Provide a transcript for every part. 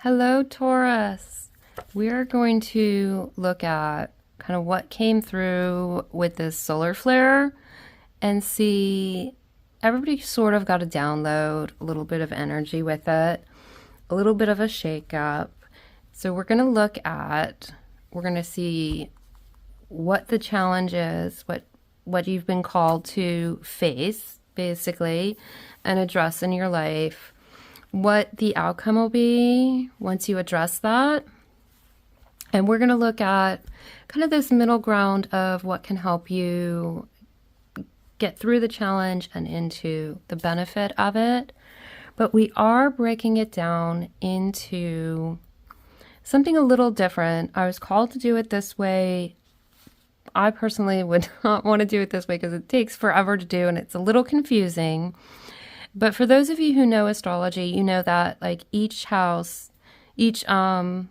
Hello, Taurus. We are going to look at kind of what came through with this solar flare and see everybody sort of got a download, a little bit of energy with it, a little bit of a shake up. So we're going to see what the challenge is, what you've been called to face, basically, and address in your life, what the outcome will be once you address that. And we're going to look at kind of this middle ground of what can help you get through the challenge and into the benefit of it. But we are breaking it down into something a little different. I was called to do it this way. I personally would not want to do it this way because it takes forever to do and it's a little confusing. But for those of you who know astrology, you know that like each house, like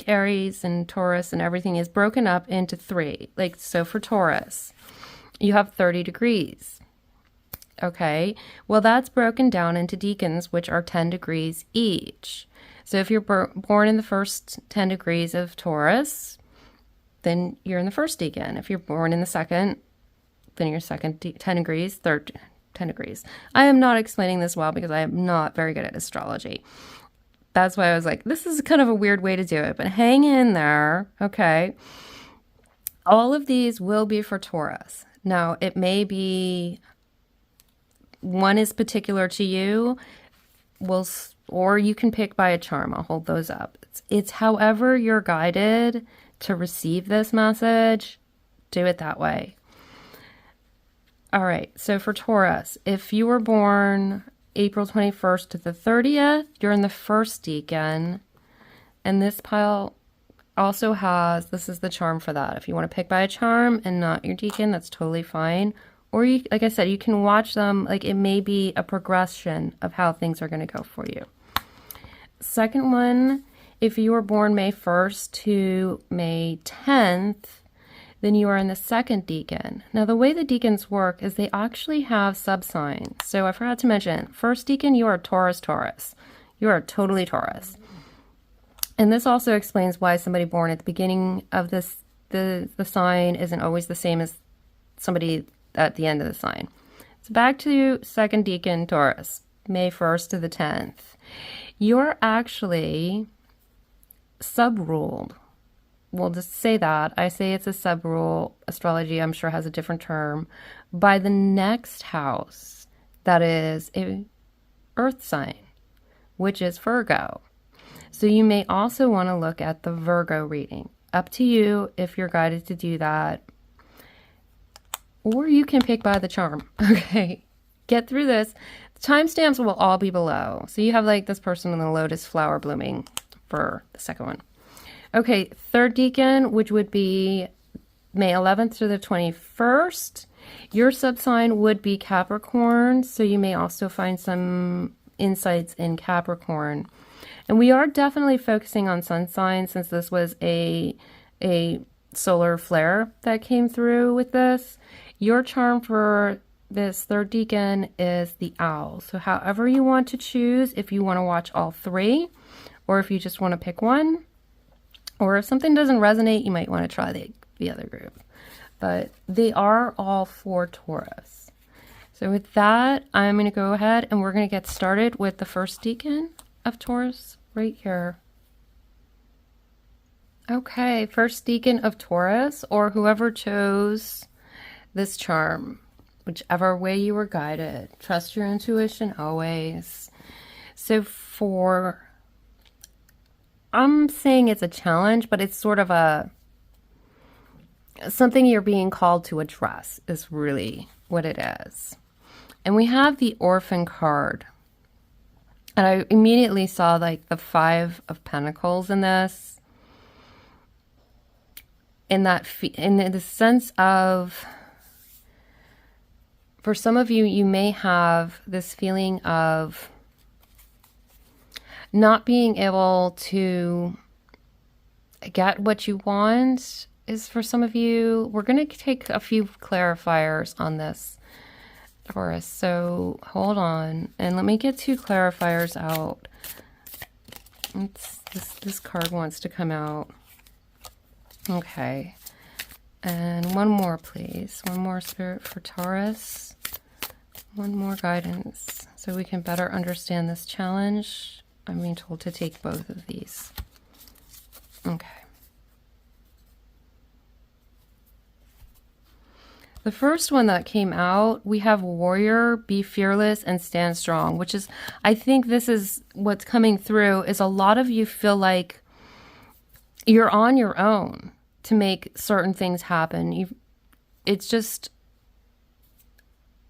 Aries and Taurus and everything is broken up into three. Like, so for Taurus, you have 30 degrees. Okay. Well, that's broken down into deacons, which are 10 degrees each. So if you're born in the first 10 degrees of Taurus, then you're in the first deacon. If you're born in the second, then you're second 10 degrees, third 10 degrees. I am not explaining this well because I am not very good at astrology. That's why I was like, this is kind of a weird way to do it, but hang in there, okay? All of these will be for Taurus. Now, it may be one is particular to you, or you can pick by a charm. I'll hold those up. It's however you're guided to receive this message, do it that way. All right, so for Taurus, if you were born April 21st to the 30th, you're in the first deacon. And this pile also has, this is the charm for that. If you want to pick by a charm and not your deacon, that's totally fine. Or you, like I said, you can watch them, like it may be a progression of how things are going to go for you. Second one, if you were born May 1st to May 10th, then you are in the second deacon. Now, the way the deacons work is they actually have subsigns. So I forgot to mention, first deacon, you are Taurus. You are totally Taurus. And this also explains why somebody born at the beginning of this, the sign isn't always the same as somebody at the end of the sign. So back to second deacon, Taurus, May 1st to the 10th. You're actually sub-ruled. We'll just say that. I say it's a sub-rule. Astrology, I'm sure, has a different term. By the next house, that is a earth sign, which is Virgo. So you may also want to look at the Virgo reading. Up to you if you're guided to do that. Or you can pick by the charm. Okay. Get through this. The timestamps will all be below. So you have like this person in the lotus flower blooming for the second one. Okay, third deacon, which would be May 11th to the 21st. Your subsign would be Capricorn, so you may also find some insights in Capricorn. And we are definitely focusing on sun signs since this was a solar flare that came through with this. Your charm for this third deacon is the owl. So however you want to choose, if you want to watch all three, or if you just want to pick one, or if something doesn't resonate, you might want to try the other group. But they are all for Taurus. So with that, I'm going to go ahead and we're going to get started with the first deacon of Taurus right here. Okay, first deacon of Taurus, or whoever chose this charm, whichever way you were guided. Trust your intuition always. So I'm saying it's a challenge, but it's sort of something you're being called to address is really what it is. And we have the Orphan card. And I immediately saw like the 5 of Pentacles in this. In the sense of, for some of you, you may have this feeling of not being able to get what you want is for some of you. We're going to take a few clarifiers on this, Taurus. So hold on and let me get 2 clarifiers out. This card wants to come out. Okay. And one more, please. One more, Spirit, for Taurus. One more guidance so we can better understand this challenge. I'm being told to take both of these. Okay. The first one that came out, we have warrior, be fearless, and stand strong, which is, I think this is what's coming through, is a lot of you feel like you're on your own to make certain things happen. It's just,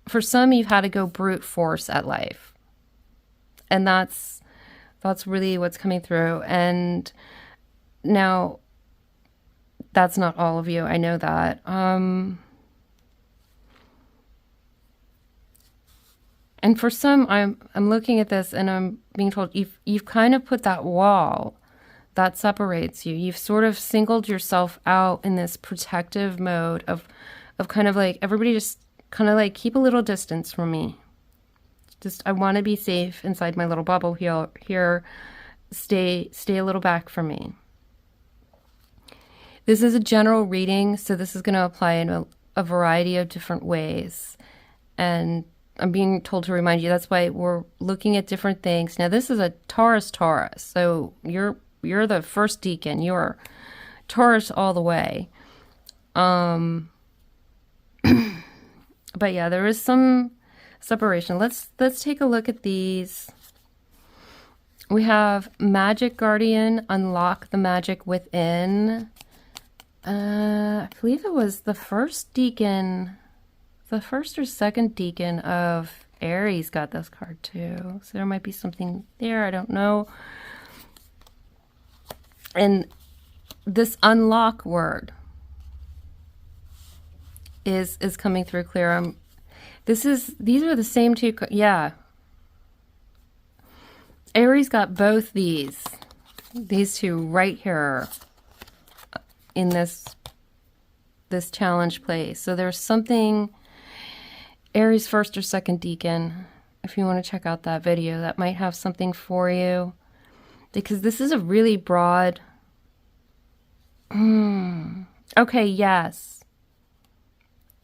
for some, you've had to go brute force at life. And that's really what's coming through. And now, that's not all of you. I know that. And for some, I'm looking at this and I'm being told you've kind of put that wall that separates you. You've sort of singled yourself out in this protective mode of kind of like, everybody just kind of like, keep a little distance from me. Just, I want to be safe inside my little bubble here. Stay a little back from me. This is a general reading, so this is going to apply in a variety of different ways. And I'm being told to remind you, that's why we're looking at different things. Now, this is a Taurus, so you're the first deacon. You're Taurus all the way. But yeah, there is some separation. Let's take a look at these. We have Magic Guardian, unlock the magic within. I believe it was the first deacon. The first or second deacon of Aries got this card too. So there might be something there. I don't know. And this unlock word is coming through clear. These are the same two. Yeah. Aries got both these two right here in this challenge place. So there's something. Aries first or second deacon, if you want to check out that video, that might have something for you, because this is a really broad. Okay, yes,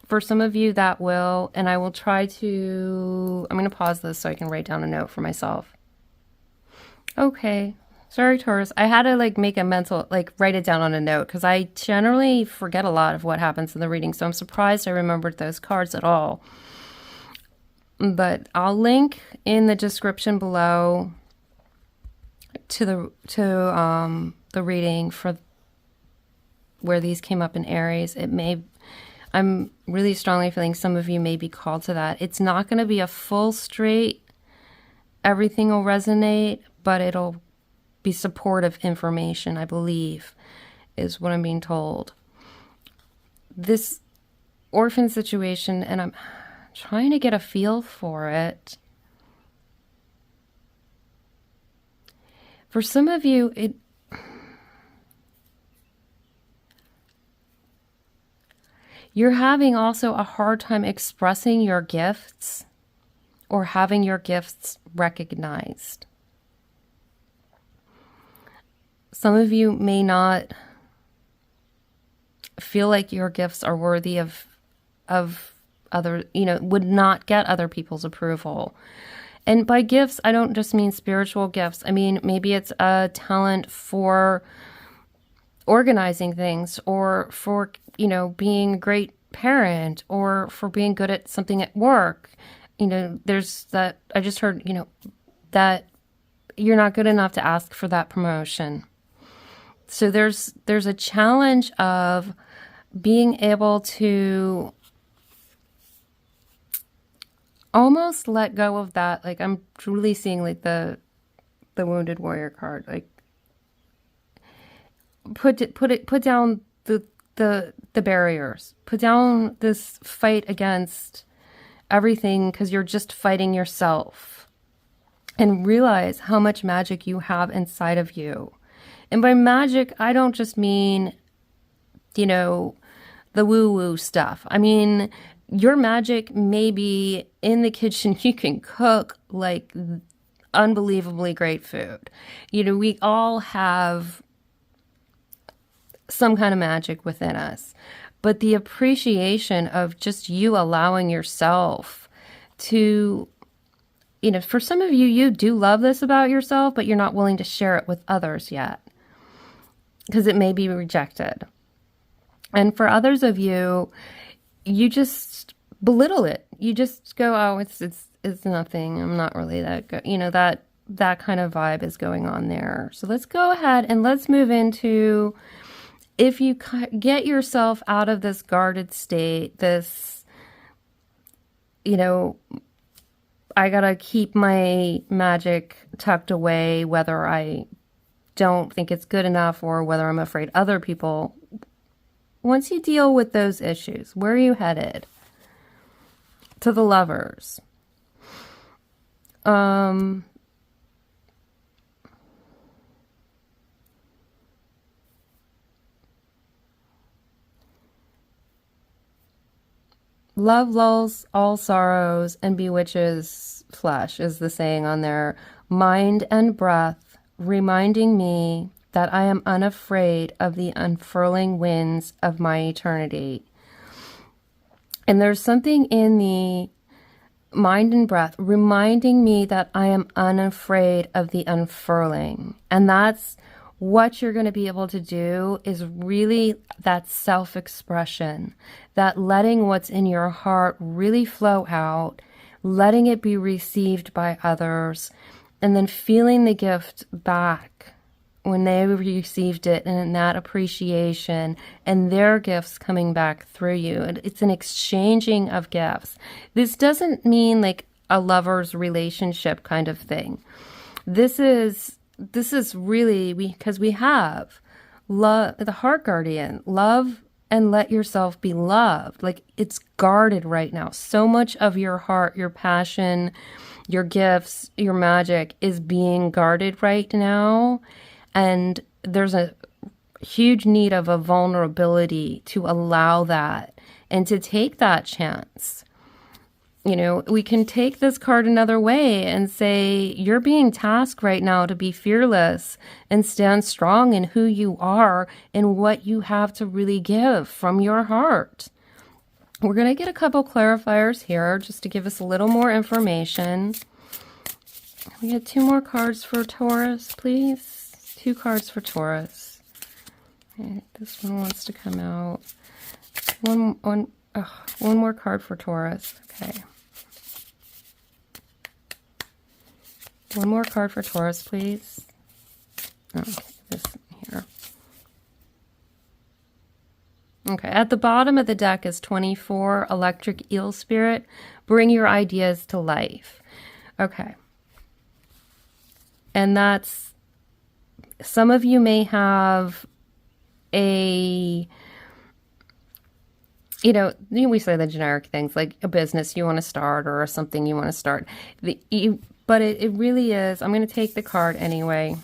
for some of you that will, and I will try to, I'm going to pause this so I can write down a note for myself. Okay, sorry Taurus, I had to like make a mental, like write it down on a note, because I generally forget a lot of what happens in the reading, so I'm surprised I remembered those cards at all. But I'll link in the description below to the reading for where these came up in Aries. I'm really strongly feeling some of you may be called to that. It's not going to be a full straight, everything will resonate, but it'll be supportive information, I believe, is what I'm being told. This orphan situation, and I'm trying to get a feel for it. For some of you, you're having also a hard time expressing your gifts or having your gifts recognized. Some of you may not feel like your gifts are worthy of other, would not get other people's approval. And by gifts, I don't just mean spiritual gifts. I mean, maybe it's a talent for organizing things, or for, being a great parent, or for being good at something at work. There's that, I just heard, that you're not good enough to ask for that promotion. So there's a challenge of being able to almost let go of that. Like, I'm truly seeing like the wounded warrior card. Like, put down the barriers. Put down this fight against everything because you're just fighting yourself. And realize how much magic you have inside of you. And by magic, I don't just mean, the woo-woo stuff. I mean, your magic may be in the kitchen. You can cook like unbelievably great food. You know, we all have some kind of magic within us, but the appreciation of just you allowing yourself to, you know, for some of you, you do love this about yourself, but you're not willing to share it with others yet because it may be rejected. And for others of you, you just belittle it. You just go, oh, it's nothing. I'm not really that good. You know, that kind of vibe is going on there. So let's go ahead and let's move into, if you get yourself out of this guarded state, this, you know, I gotta keep my magic tucked away, whether I don't think it's good enough or whether I'm afraid other people. Once you deal with those issues, where are you headed? To the Lovers. Love lulls all sorrows and bewitches flesh is the saying on there. Mind and breath reminding me that I am unafraid of the unfurling winds of my eternity. And there's something in the mind and breath reminding me that I am unafraid of the unfurling. And that's what you're going to be able to do, is really that self-expression, that letting what's in your heart really flow out, letting it be received by others, and then feeling the gift back when they received it, and that appreciation and their gifts coming back through you. It's an exchanging of gifts. This doesn't mean like a lover's relationship kind of thing. This is really, because we have love, the heart guardian, love and let yourself be loved. Like, it's guarded right now. So much of your heart, your passion, your gifts, your magic is being guarded right now. And there's a huge need of a vulnerability to allow that and to take that chance. You know, we can take this card another way and say, you're being tasked right now to be fearless and stand strong in who you are and what you have to really give from your heart. We're going to get a couple clarifiers here just to give us a little more information. We get 2 more cards for Taurus, please. 2 cards for Taurus. Okay, this one wants to come out. One more card for Taurus. Okay. One more card for Taurus, please. Oh, this here. Okay, at the bottom of the deck is 24, Electric Eel Spirit. Bring your ideas to life. Okay. And that's, some of you may have a, you know, we say the generic things like a business you want to start or something you want to start. But it really is, I'm going to take the card anyway.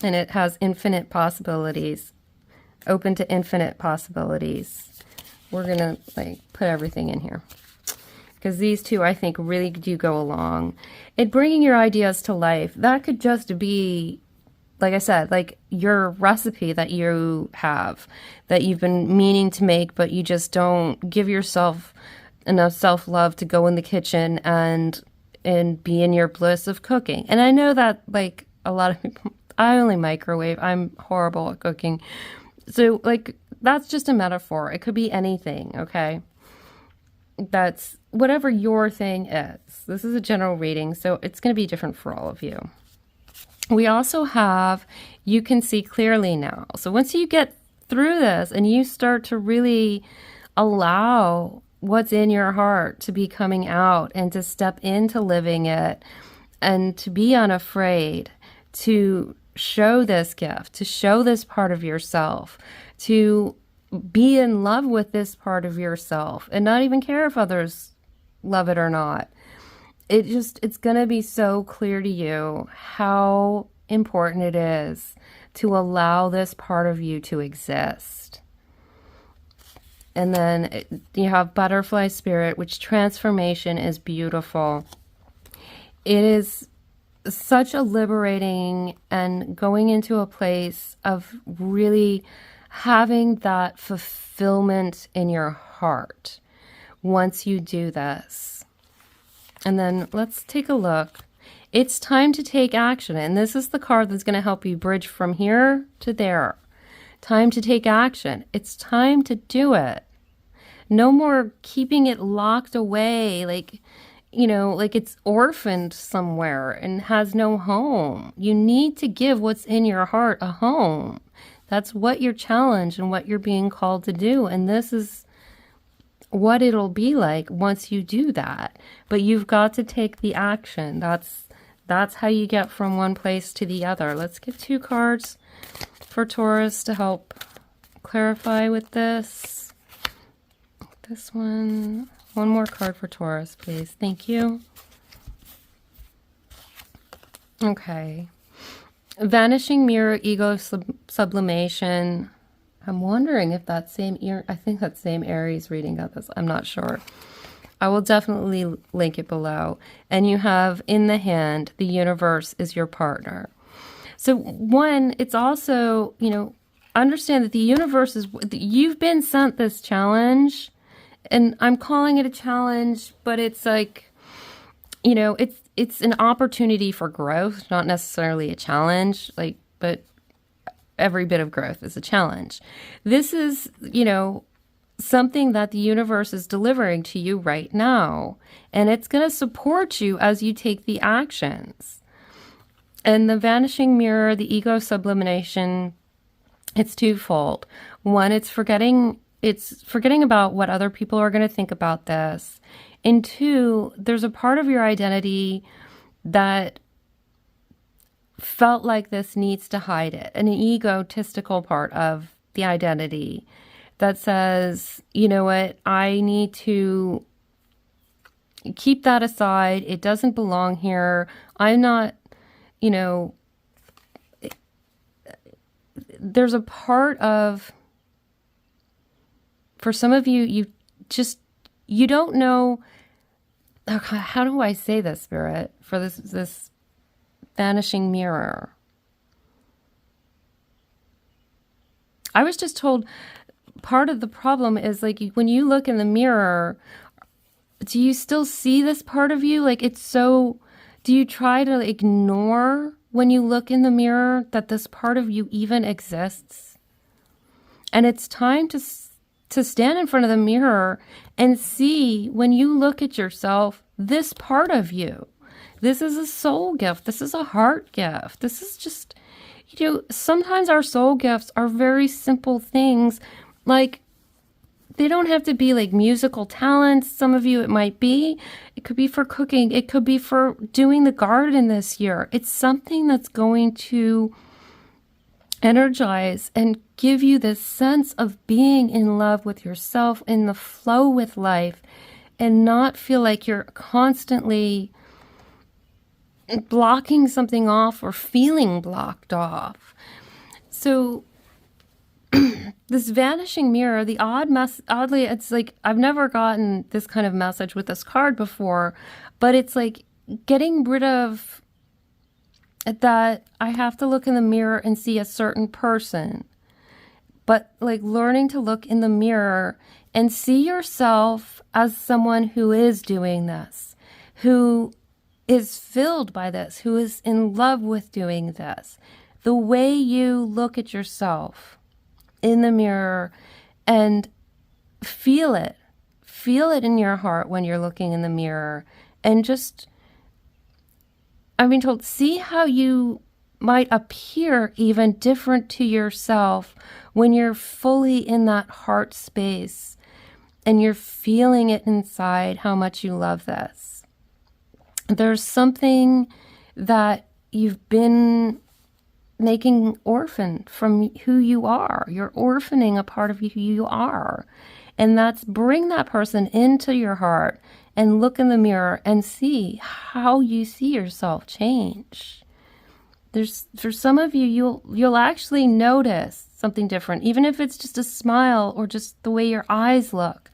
And it has infinite possibilities, open to infinite possibilities. We're going to like put everything in here, because these two, I think, really do go along. And bringing your ideas to life, that could just be, like I said, like your recipe that you have, that you've been meaning to make, but you just don't give yourself enough self-love to go in the kitchen and be in your bliss of cooking. And I know that, like, a lot of people, I only microwave. I'm horrible at cooking. So, like, that's just a metaphor. It could be anything, okay? That's whatever your thing is. This is a general reading, so it's going to be different for all of you. We also have, you can see clearly now. So once you get through this and you start to really allow what's in your heart to be coming out and to step into living it and to be unafraid to show this gift, to show this part of yourself, to be in love with this part of yourself and not even care if others love it or not. It's going to be so clear to you how important it is to allow this part of you to exist. And then you have butterfly spirit, which transformation is beautiful. it is such a liberating and going into a place of really having that fulfillment in your heart once you do this. And then let's take a look. It's time to take action. And this is the card that's going to help you bridge from here to there. Time to take action. It's time to do it. No more keeping it locked away like, you know, like it's orphaned somewhere and has no home. You need to give what's in your heart a home. That's what you're challenged and what you're being called to do. And this is what it'll be like once you do that. But you've got to take the action. That's how you get from one place to the other. Let's get 2 cards for Taurus to help clarify with this. This one. One more card for Taurus, please. Thank you. Okay. Vanishing Mirror, Ego Sublimation. I'm wondering if that same I think that same Aries reading got this. I'm not sure. I will definitely link it below. And you have in the hand, the universe is your partner. So one, it's also, you know, understand that the universe is, you've been sent this challenge. And I'm calling it a challenge, but it's like, you know, it's an opportunity for growth, not necessarily a challenge, like, but every bit of growth is a challenge. This is, you know, something that the universe is delivering to you right now, and it's going to support you as you take the actions. And the vanishing mirror, the ego sublimation, it's twofold. One, it's forgetting about what other people are going to think about this. And 2, there's a part of your identity that felt like this needs to hide it. An egotistical part of the identity that says, you know what, I need to keep that aside. It doesn't belong here. I'm not, you know, there's a part of, for some of you, you don't know, how do I say this, Spirit, for this vanishing mirror? I was just told part of the problem is like when you look in the mirror, do you still see this part of you? Like it's so, do you try to ignore when you look in the mirror that this part of you even exists? And it's time to stand in front of the mirror and see, when you look at yourself, this part of you. This is a soul gift. This is a heart gift. This is just, you know, sometimes our soul gifts are very simple things. Like, they don't have to be like musical talents. Some of you it might be. It could be for cooking. It could be for doing the garden this year. It's something that's going to energize and give you this sense of being in love with yourself, in the flow with life, and not feel like you're constantly blocking something off or feeling blocked off. So this vanishing mirror, the oddly, it's like, I've never gotten this kind of message with this card before, but it's like getting rid of that I have to look in the mirror and see a certain person, but like learning to look in the mirror and see yourself as someone who is doing this, who is filled by this, who is in love with doing this. The way you look at yourself in the mirror and feel it in your heart when you're looking in the mirror, and just, I'm being told, see how you might appear even different to yourself when you're fully in that heart space and you're feeling it inside how much you love this. There's something that you've been making orphaned from who you are. You're orphaning a part of who you are. And that's, bring that person into your heart and look in the mirror and see how you see yourself change. For some of you, you'll actually notice something different, even if it's just a smile or just the way your eyes look.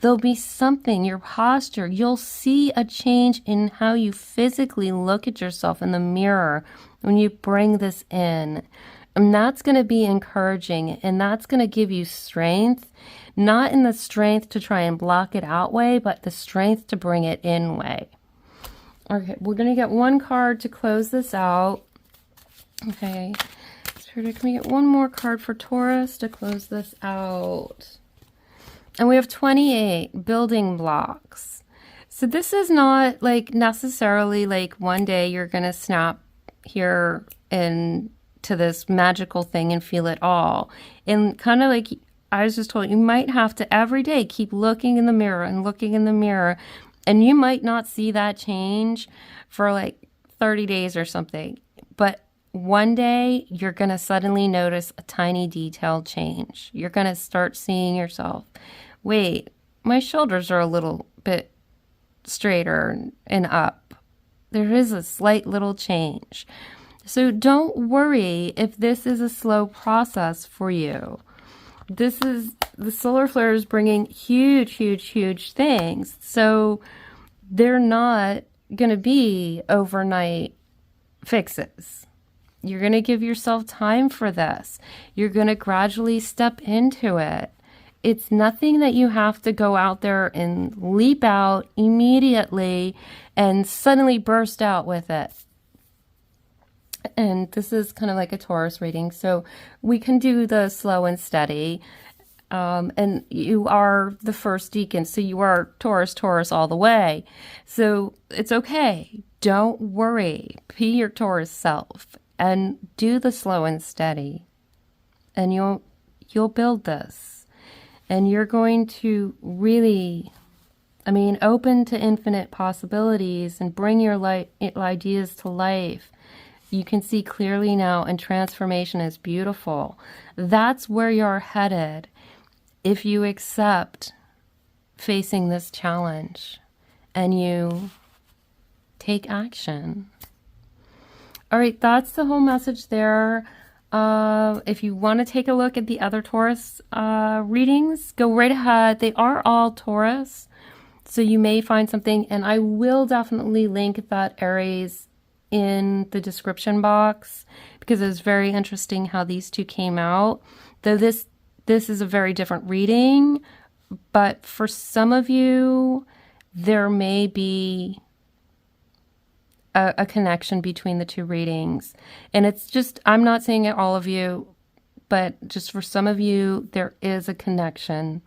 There'll be something, your posture. You'll see a change in how you physically look at yourself in the mirror when you bring this in. And that's going to be encouraging, and that's going to give you strength, not in the strength to try and block it out way, but the strength to bring it in way. Okay, we're going to get one card to close this out. Okay, Spirit, can we get one more card for Taurus to close this out? And we have 28 building blocks. So this is not like necessarily like one day you're going to snap here and to this magical thing and feel it all. And kind of like I was just told, you might have to every day keep looking in the mirror and looking in the mirror. And you might not see that change for like 30 days or something. But one day you're going to suddenly notice a tiny detail change. You're going to start seeing yourself. Wait, my shoulders are a little bit straighter and up. There is a slight little change. So don't worry if this is a slow process for you. The solar flare is bringing huge, huge, huge things. So they're not going to be overnight fixes. You're going to give yourself time for this. You're going to gradually step into it. It's nothing that you have to go out there and leap out immediately and suddenly burst out with it. And this is kind of like a Taurus reading, so we can do the slow and steady. And you are the first deacon, so you are Taurus all the way. So it's okay. Don't worry. Be your Taurus self and do the slow and steady. And you'll build this. And you're going to really, open to infinite possibilities and bring your ideas to life. You can see clearly now, and transformation is beautiful. That's where you're headed if you accept facing this challenge and you take action. All right, that's the whole message there. If you want to take a look at the other Taurus readings, go right ahead. They are all Taurus, so you may find something, and I will definitely link that Aries in the description box because it's very interesting how these two came out. Though this is a very different reading, but for some of you, there may be a connection between the two readings. And it's just, I'm not saying it all of you, but just for some of you, there is a connection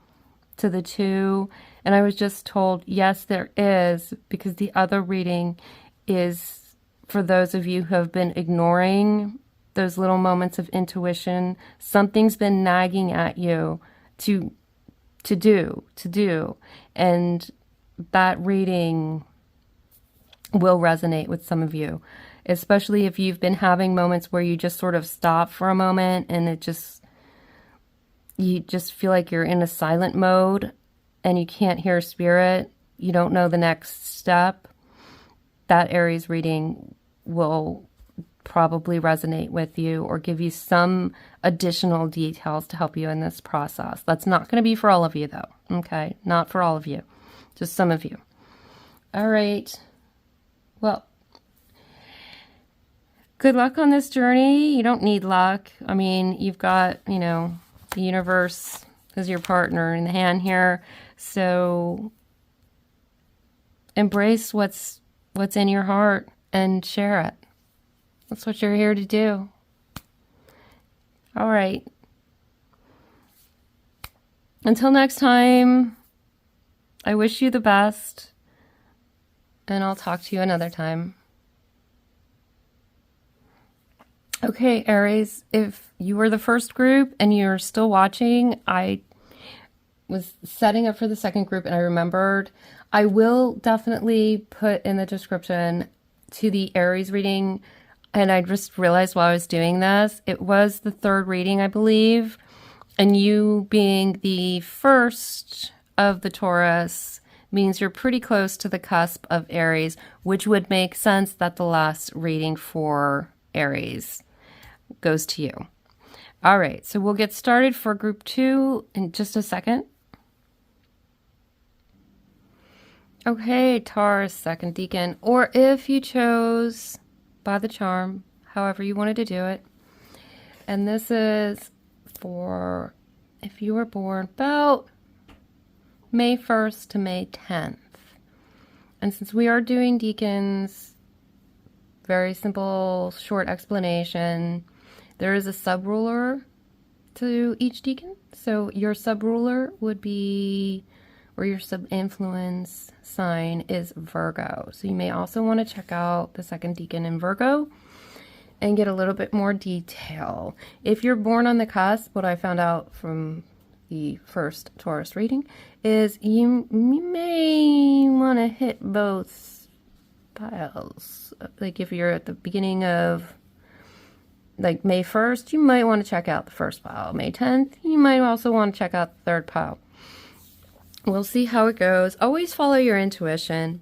to the two. And I was just told, yes, there is, because the other reading is for those of you who have been ignoring those little moments of intuition. Something's been nagging at you to do. And that reading will resonate with some of you, especially if you've been having moments where you just sort of stop for a moment and you just feel like you're in a silent mode and you can't hear spirit. You don't know the next step. That Aries reading will probably resonate with you or give you some additional details to help you in this process. That's not going to be for all of you though. Okay. Not for all of you, just some of you. All right. Well, good luck on this journey. You don't need luck. You've got, the universe is your partner in the hand here. So embrace what's in your heart and share it. That's what you're here to do. All right. Until next time, I wish you the best. And I'll talk to you another time. Okay, Aries, if you were the first group and you're still watching, I was setting up for the second group and I remembered. I will definitely put in the description to the Aries reading. And I just realized while I was doing this, it was the third reading, I believe. And you being the first of the Taurus means you're pretty close to the cusp of Aries, which would make sense that the last reading for Aries goes to you. All right, so we'll get started for group 2 in just a second. Okay, Taurus, second deacon. Or if you chose by the charm, however you wanted to do it. And this is for if you were born about May 1st to May 10th. And since we are doing deacons, very simple, short explanation. There is a subruler to each deacon. So your subruler would be, or your sub-influence sign is Virgo. So you may also want to check out the second deacon in Virgo and get a little bit more detail. If you're born on the cusp, what I found out from the first Taurus reading is you may want to hit both piles. Like if you're at the beginning of like May 1st, you might want to check out the first pile. May 10th, you might also want to check out the third pile. We'll see how it goes. Always follow your intuition.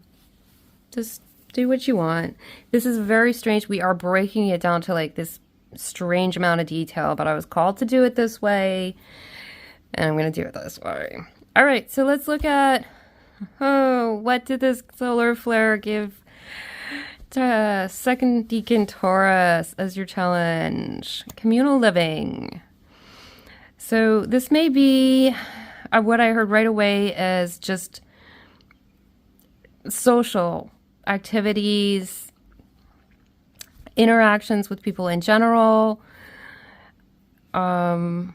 Just do what you want. This is very strange. We are breaking it down to like this strange amount of detail, but I was called to do it this way, and I'm going to do it this way. All right, so let's look at, what did this solar flare give to second deacon Taurus as your challenge? Communal living. So this may be what I heard right away as just social activities, interactions with people in general. I'm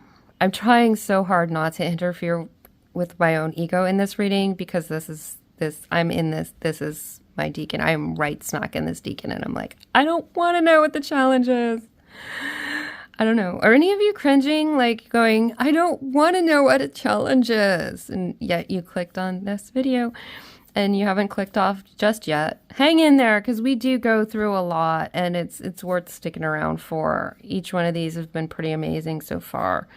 trying so hard not to interfere with my own ego in this reading because this is my deacon. I am right smack in this deacon, and I'm like, I don't want to know what the challenge is. I don't know. Are any of you cringing, like going, I don't want to know what a challenge is? And yet you clicked on this video and you haven't clicked off just yet. Hang in there because we do go through a lot, and it's worth sticking around for. Each one of these have been pretty amazing so far.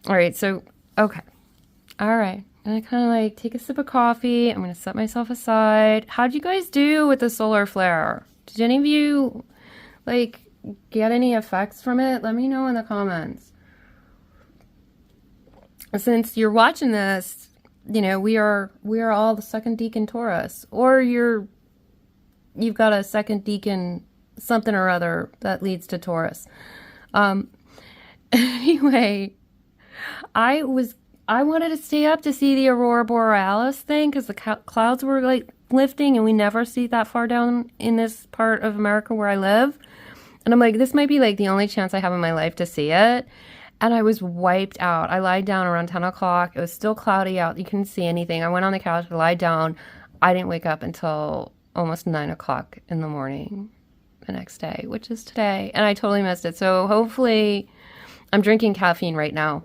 All right, so, okay. All right. I'm going to kind of like take a sip of coffee. I'm going to set myself aside. How'd you guys do with the solar flare? Did any of you like get any effects from it? Let me know in the comments. Since you're watching this, you know, we are all the second deacon Taurus, or you've got a second deacon something or other that leads to Taurus. Anyway, I wanted to stay up to see the aurora borealis thing because the clouds were like lifting, and we never see that far down in this part of America where I live. And I'm like, this might be like the only chance I have in my life to see it. And I was wiped out. I lied down around 10 o'clock. It was still cloudy out. You couldn't see anything. I went on the couch, I lied down. I didn't wake up until almost 9 o'clock in the morning the next day, which is today. And I totally missed it. So hopefully I'm drinking caffeine right now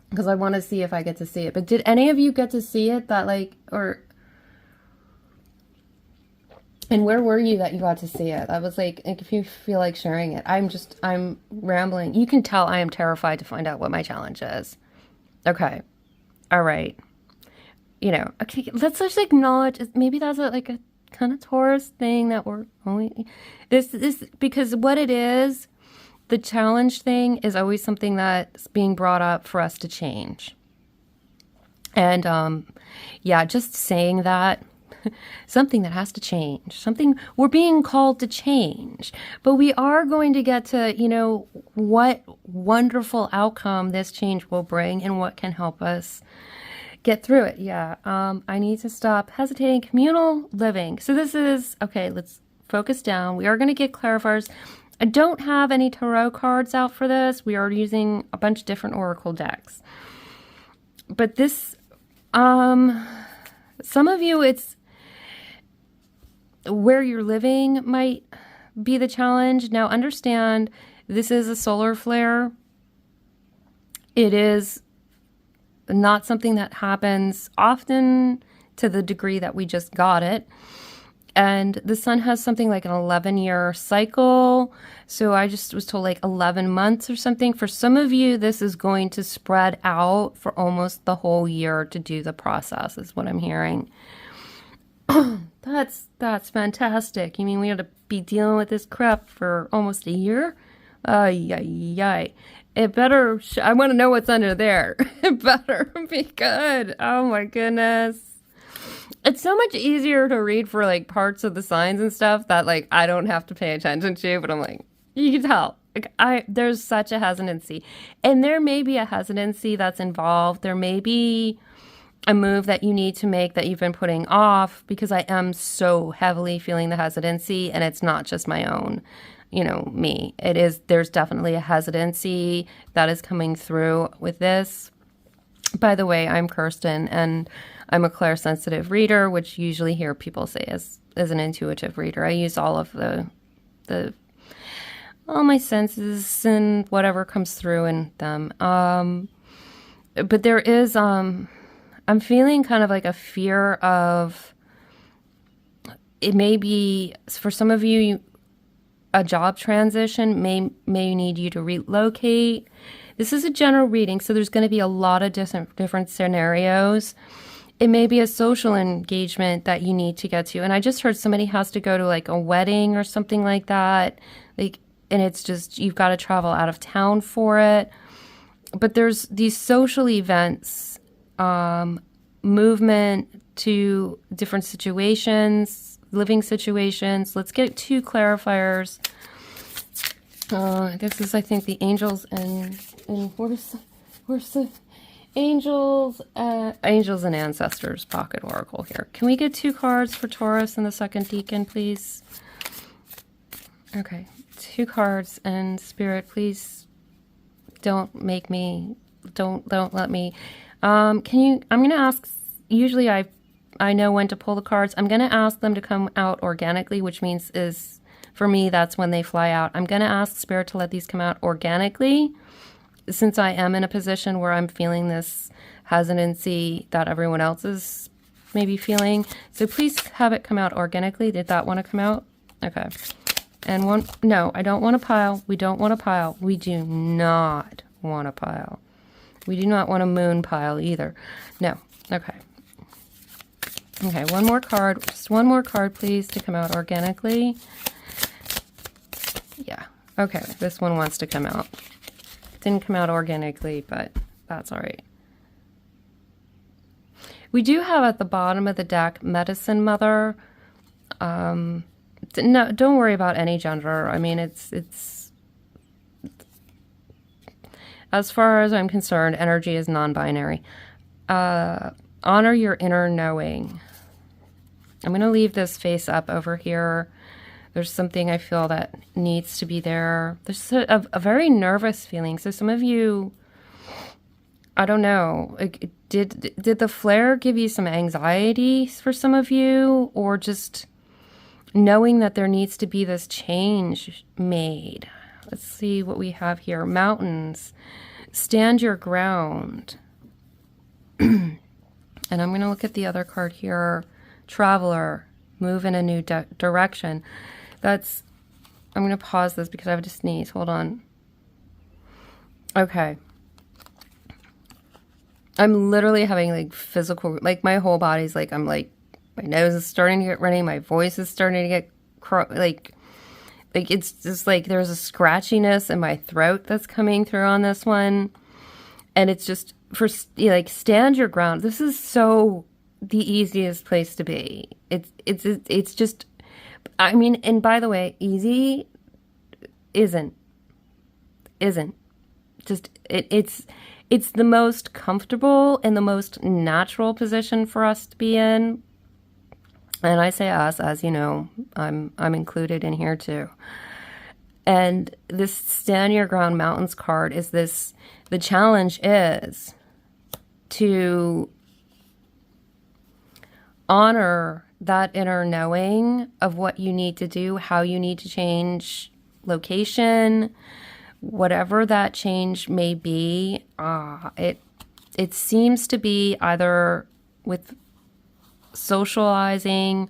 because I want to see if I get to see it. But did any of you get to see it and where were you that you got to see it? I was like, if you feel like sharing it, I'm rambling. You can tell I am terrified to find out what my challenge is. Okay. All right. You know, okay, let's just acknowledge, maybe that's a kind of Taurus thing that we're only, this, because what it is, the challenge thing is always something that's being brought up for us to change. And, yeah, just saying that, something that has to change, something we're being called to change, but we are going to get to, you know, what wonderful outcome this change will bring and what can help us get through it. Yeah. I need to stop hesitating. Communal living. So this is, okay, let's focus down. We are going to get clarifiers. I don't have any tarot cards out for this. We are using a bunch of different oracle decks, but this, some of you, it's where you're living might be the challenge. Now understand, this is a solar flare. It is not something that happens often to the degree that we just got it. And the sun has something like an 11-year cycle. So I just was told like 11 months or something. For some of you, this is going to spread out for almost the whole year to do the process, is what I'm hearing. That's fantastic. You mean we had to be dealing with this crap for almost a year? It better, I want to know what's under there. It better be good. Oh my goodness. It's so much easier to read for like parts of the signs and stuff that like I don't have to pay attention to, but I'm like, you can tell. Like there's such a hesitancy. And there may be a hesitancy that's involved. There may be a move that you need to make that you've been putting off, because I am so heavily feeling the hesitancy, and it's not just my own, me. There's definitely a hesitancy that is coming through with this. By the way, I'm Kirsten, and I'm a clairsensitive reader, which you usually hear people say as an intuitive reader. I use all of all my senses and whatever comes through in them. But there is, I'm feeling kind of like a fear of, it may be, for some of you, a job transition may need you to relocate. This is a general reading, so there's going to be a lot of different scenarios. It may be a social engagement that you need to get to. And I just heard somebody has to go to like a wedding or something like that. And it's just, you've got to travel out of town for it. But there's these social events, movement to different situations, living situations. Let's get 2 clarifiers. This is, I think, the angels and where's the angels and ancestors pocket oracle here. Can we get 2 cards for Taurus and the second deacon, please? Okay, 2 cards, and Spirit, please don't let me. I'm going to ask, usually I know when to pull the cards. I'm going to ask them to come out organically, which means for me, that's when they fly out. I'm going to ask Spirit to let these come out organically, since I am in a position where I'm feeling this hesitancy that everyone else is maybe feeling. So please have it come out organically. Did that want to come out? Okay. And no, I don't want a pile. We don't want a pile. We do not want a pile. We do not want a moon pile either. No. Okay. Okay, one more card. Just one more card, please, to come out organically. Yeah. Okay, this one wants to come out. Didn't come out organically, but that's all right. We do have at the bottom of the deck Medicine Mother. No, don't worry about any gender. I mean, it's as far as I'm concerned, energy is non-binary. Honor your inner knowing. I'm going to leave this face up over here. There's something I feel that needs to be there. There's a very nervous feeling. So some of you, I don't know, did the flare give you some anxiety for some of you, or just knowing that there needs to be this change made? Let's see what we have here. Mountains. Stand your ground. And I'm going to look at the other card here. Traveler. Move in a new direction. I'm going to pause this because I have to sneeze. Hold on. Okay. I'm literally having like physical, like my whole body's like, my nose is starting to get runny. My voice is starting to get like it's just like there's a scratchiness in my throat that's coming through on this one. And it's just stand your ground. This is so the easiest place to be. It's just, I mean, and by the way, easy isn't just, it's the most comfortable and the most natural position for us to be in. And I say us, as you know, I'm included in here too. And this Stand Your Ground Mountains card is this, the challenge is to honor that inner knowing of what you need to do, how you need to change location, whatever that change may be. It seems to be either with socializing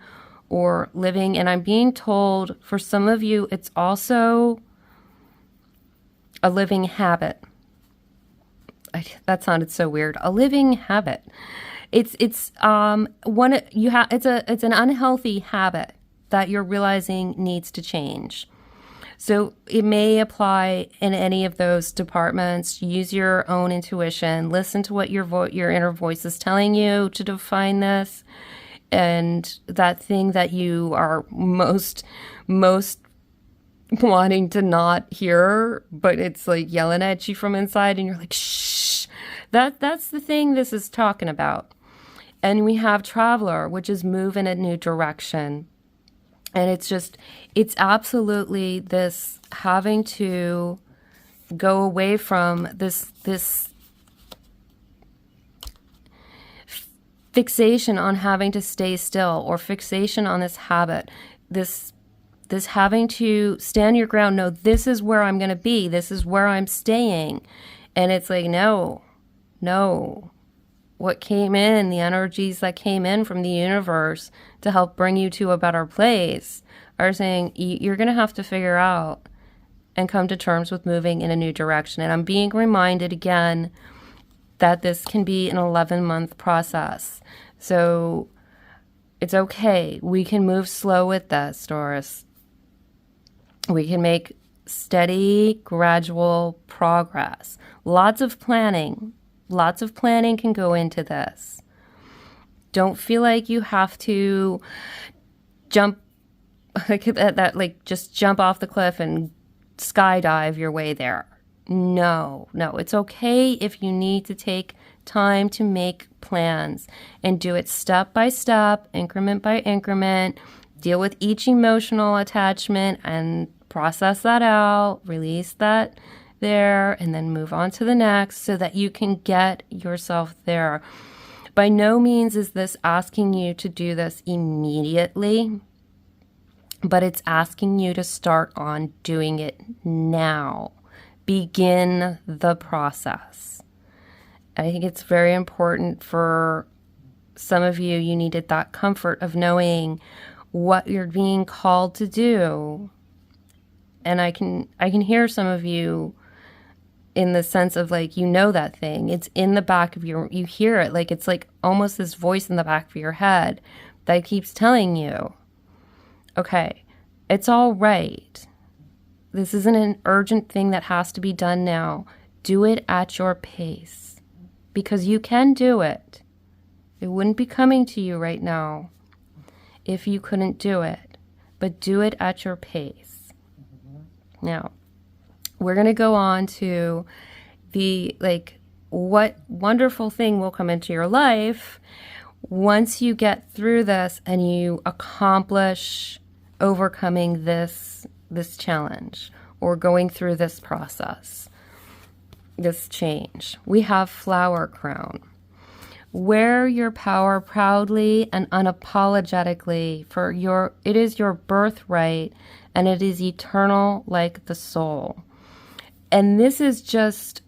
or living, and I'm being told for some of you it's also a living habit. That sounded so weird. A living habit. It's an unhealthy habit that you're realizing needs to change. So it may apply in any of those departments. Use your own intuition. Listen to what your inner voice is telling you to define this. and that thing that you are most wanting to not hear, but it's like yelling at you from inside, and you're like, shh. That's the thing this is talking about. And we have Traveler, which is move in a new direction. And it's absolutely this having to go away from this fixation on having to stay still, or fixation on this habit, this having to stand your ground. No, this is where I'm going to be. This is where I'm staying. And it's like, no. What came in, the energies that came in from the universe to help bring you to a better place are saying you're going to have to figure out and come to terms with moving in a new direction. And I'm being reminded again that this can be an 11-month process. So it's okay. We can move slow with this, Taurus. We can make steady, gradual progress. Lots of planning can go into this. Don't feel like you have to jump just jump off the cliff and skydive your way there. No, it's okay if you need to take time to make plans and do it step by step, increment by increment, deal with each emotional attachment and process that out, release that there, and then move on to the next so that you can get yourself there. By no means is this asking you to do this immediately, but it's asking you to start on doing it now. Begin the process. I think it's very important for some of you. You needed that comfort of knowing what you're being called to do. And I can hear some of you in the sense of like, that thing. It's in the back of you hear it. Like, it's like almost this voice in the back of your head that keeps telling you, okay, it's all right. This isn't an urgent thing that has to be done now. Do it at your pace, because you can do it. It wouldn't be coming to you right now if you couldn't do it, but do it at your pace. Now, we're going to go on to what wonderful thing will come into your life once you get through this and you accomplish overcoming this challenge or going through this process, this change. We have Flower Crown. Wear your power proudly and unapologetically, for it is your birthright and it is eternal like the soul. And this is just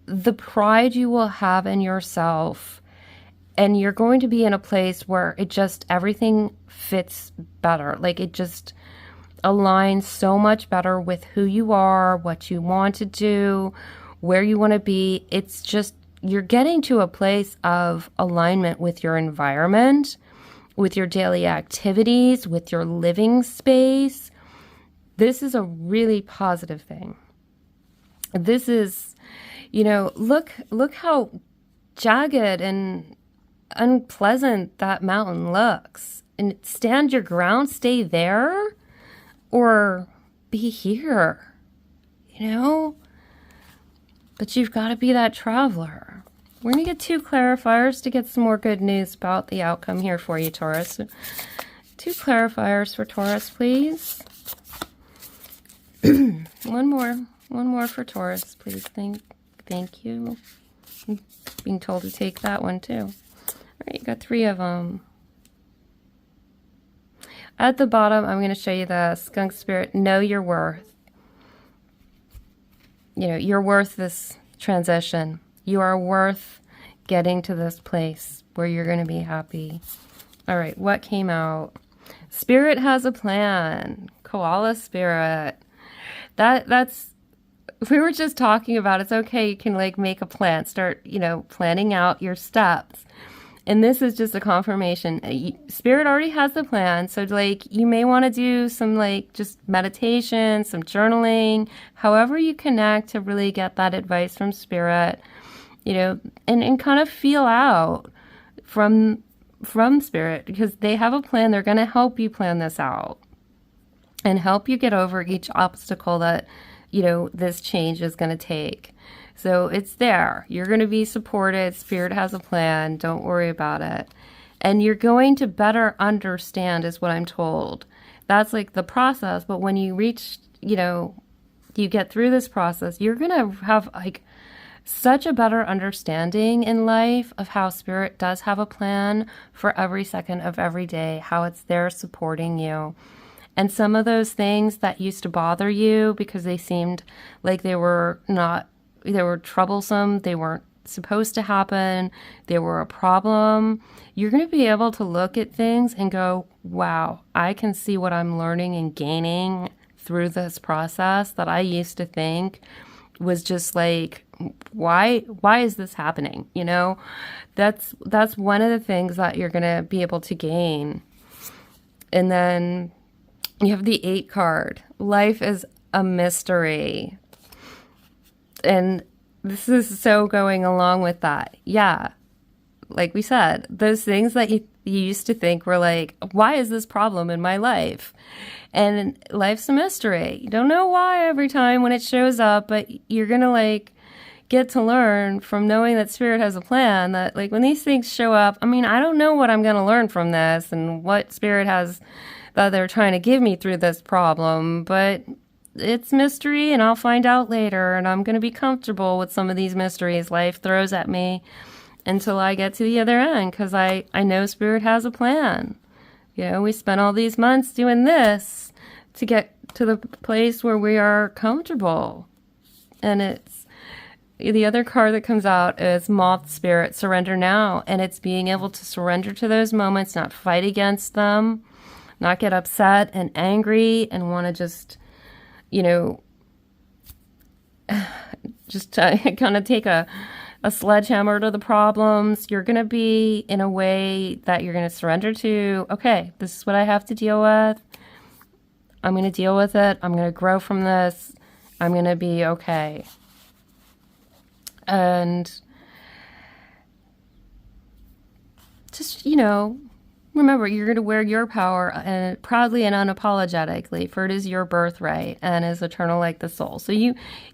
the pride you will have in yourself. And you're going to be in a place where everything fits better. Like, it just aligns so much better with who you are, what you want to do, where you want to be. It's just, you're getting to a place of alignment with your environment, with your daily activities, with your living space. This is a really positive thing. This is, look how jagged and unpleasant that mountain looks. And stand your ground, stay there, or be here, But you've got to be that traveler. We're going to get 2 clarifiers to get some more good news about the outcome here for you, Taurus. 2 clarifiers for Taurus, please. One more for Taurus, please. Thank you. I'm being told to take that one too. All right, you got 3 of them. At the bottom, I'm going to show you the skunk spirit. Know your worth. You're worth this transition. You are worth getting to this place where you're going to be happy. All right, what came out? Spirit has a plan. Koala spirit. That's, we were just talking about, it's okay, you can make a plan, start, planning out your steps. And this is just a confirmation. Spirit already has the plan. So you may want to do some just meditation, some journaling, however you connect to really get that advice from Spirit, and kind of feel out from from Spirit, because they have a plan. They're going to help you plan this out and help you get over each obstacle that, this change is going to take. So it's there. You're going to be supported. Spirit has a plan. Don't worry about it. And you're going to better understand, is what I'm told. That's like the process. But when you reach, you get through this process, you're going to have like such a better understanding in life of how Spirit does have a plan for every second of every day, how it's there supporting you. And some of those things that used to bother you because they seemed like they were troublesome, they weren't supposed to happen, they were a problem, you're going to be able to look at things and go, wow, I can see what I'm learning and gaining through this process that I used to think was just like, why is this happening? That's one of the things that you're going to be able to gain. And then you have the 8 card. Life is a mystery. And this is so going along with that. Yeah. Like we said, those things that you used to think were like, why is this problem in my life? And life's a mystery. You don't know why every time when it shows up, but you're going to get to learn from knowing that Spirit has a plan, that when these things show up, I don't know what I'm going to learn from this and what Spirit has that they're trying to give me through this problem, but it's mystery and I'll find out later, and I'm going to be comfortable with some of these mysteries life throws at me until I get to the other end, because I know Spirit has a plan. We spent all these months doing this to get to the place where we are comfortable. And it's the other card that comes out is Moth Spirit, Surrender Now. And it's being able to surrender to those moments, not fight against them, not get upset and angry and want to just kind of take a sledgehammer to the problems. You're going to be in a way that you're going to surrender to, okay, this is what I have to deal with. I'm going to deal with it. I'm going to grow from this. I'm going to be okay. And just, remember, you're going to wear your power proudly and unapologetically, for it is your birthright and is eternal like the soul. So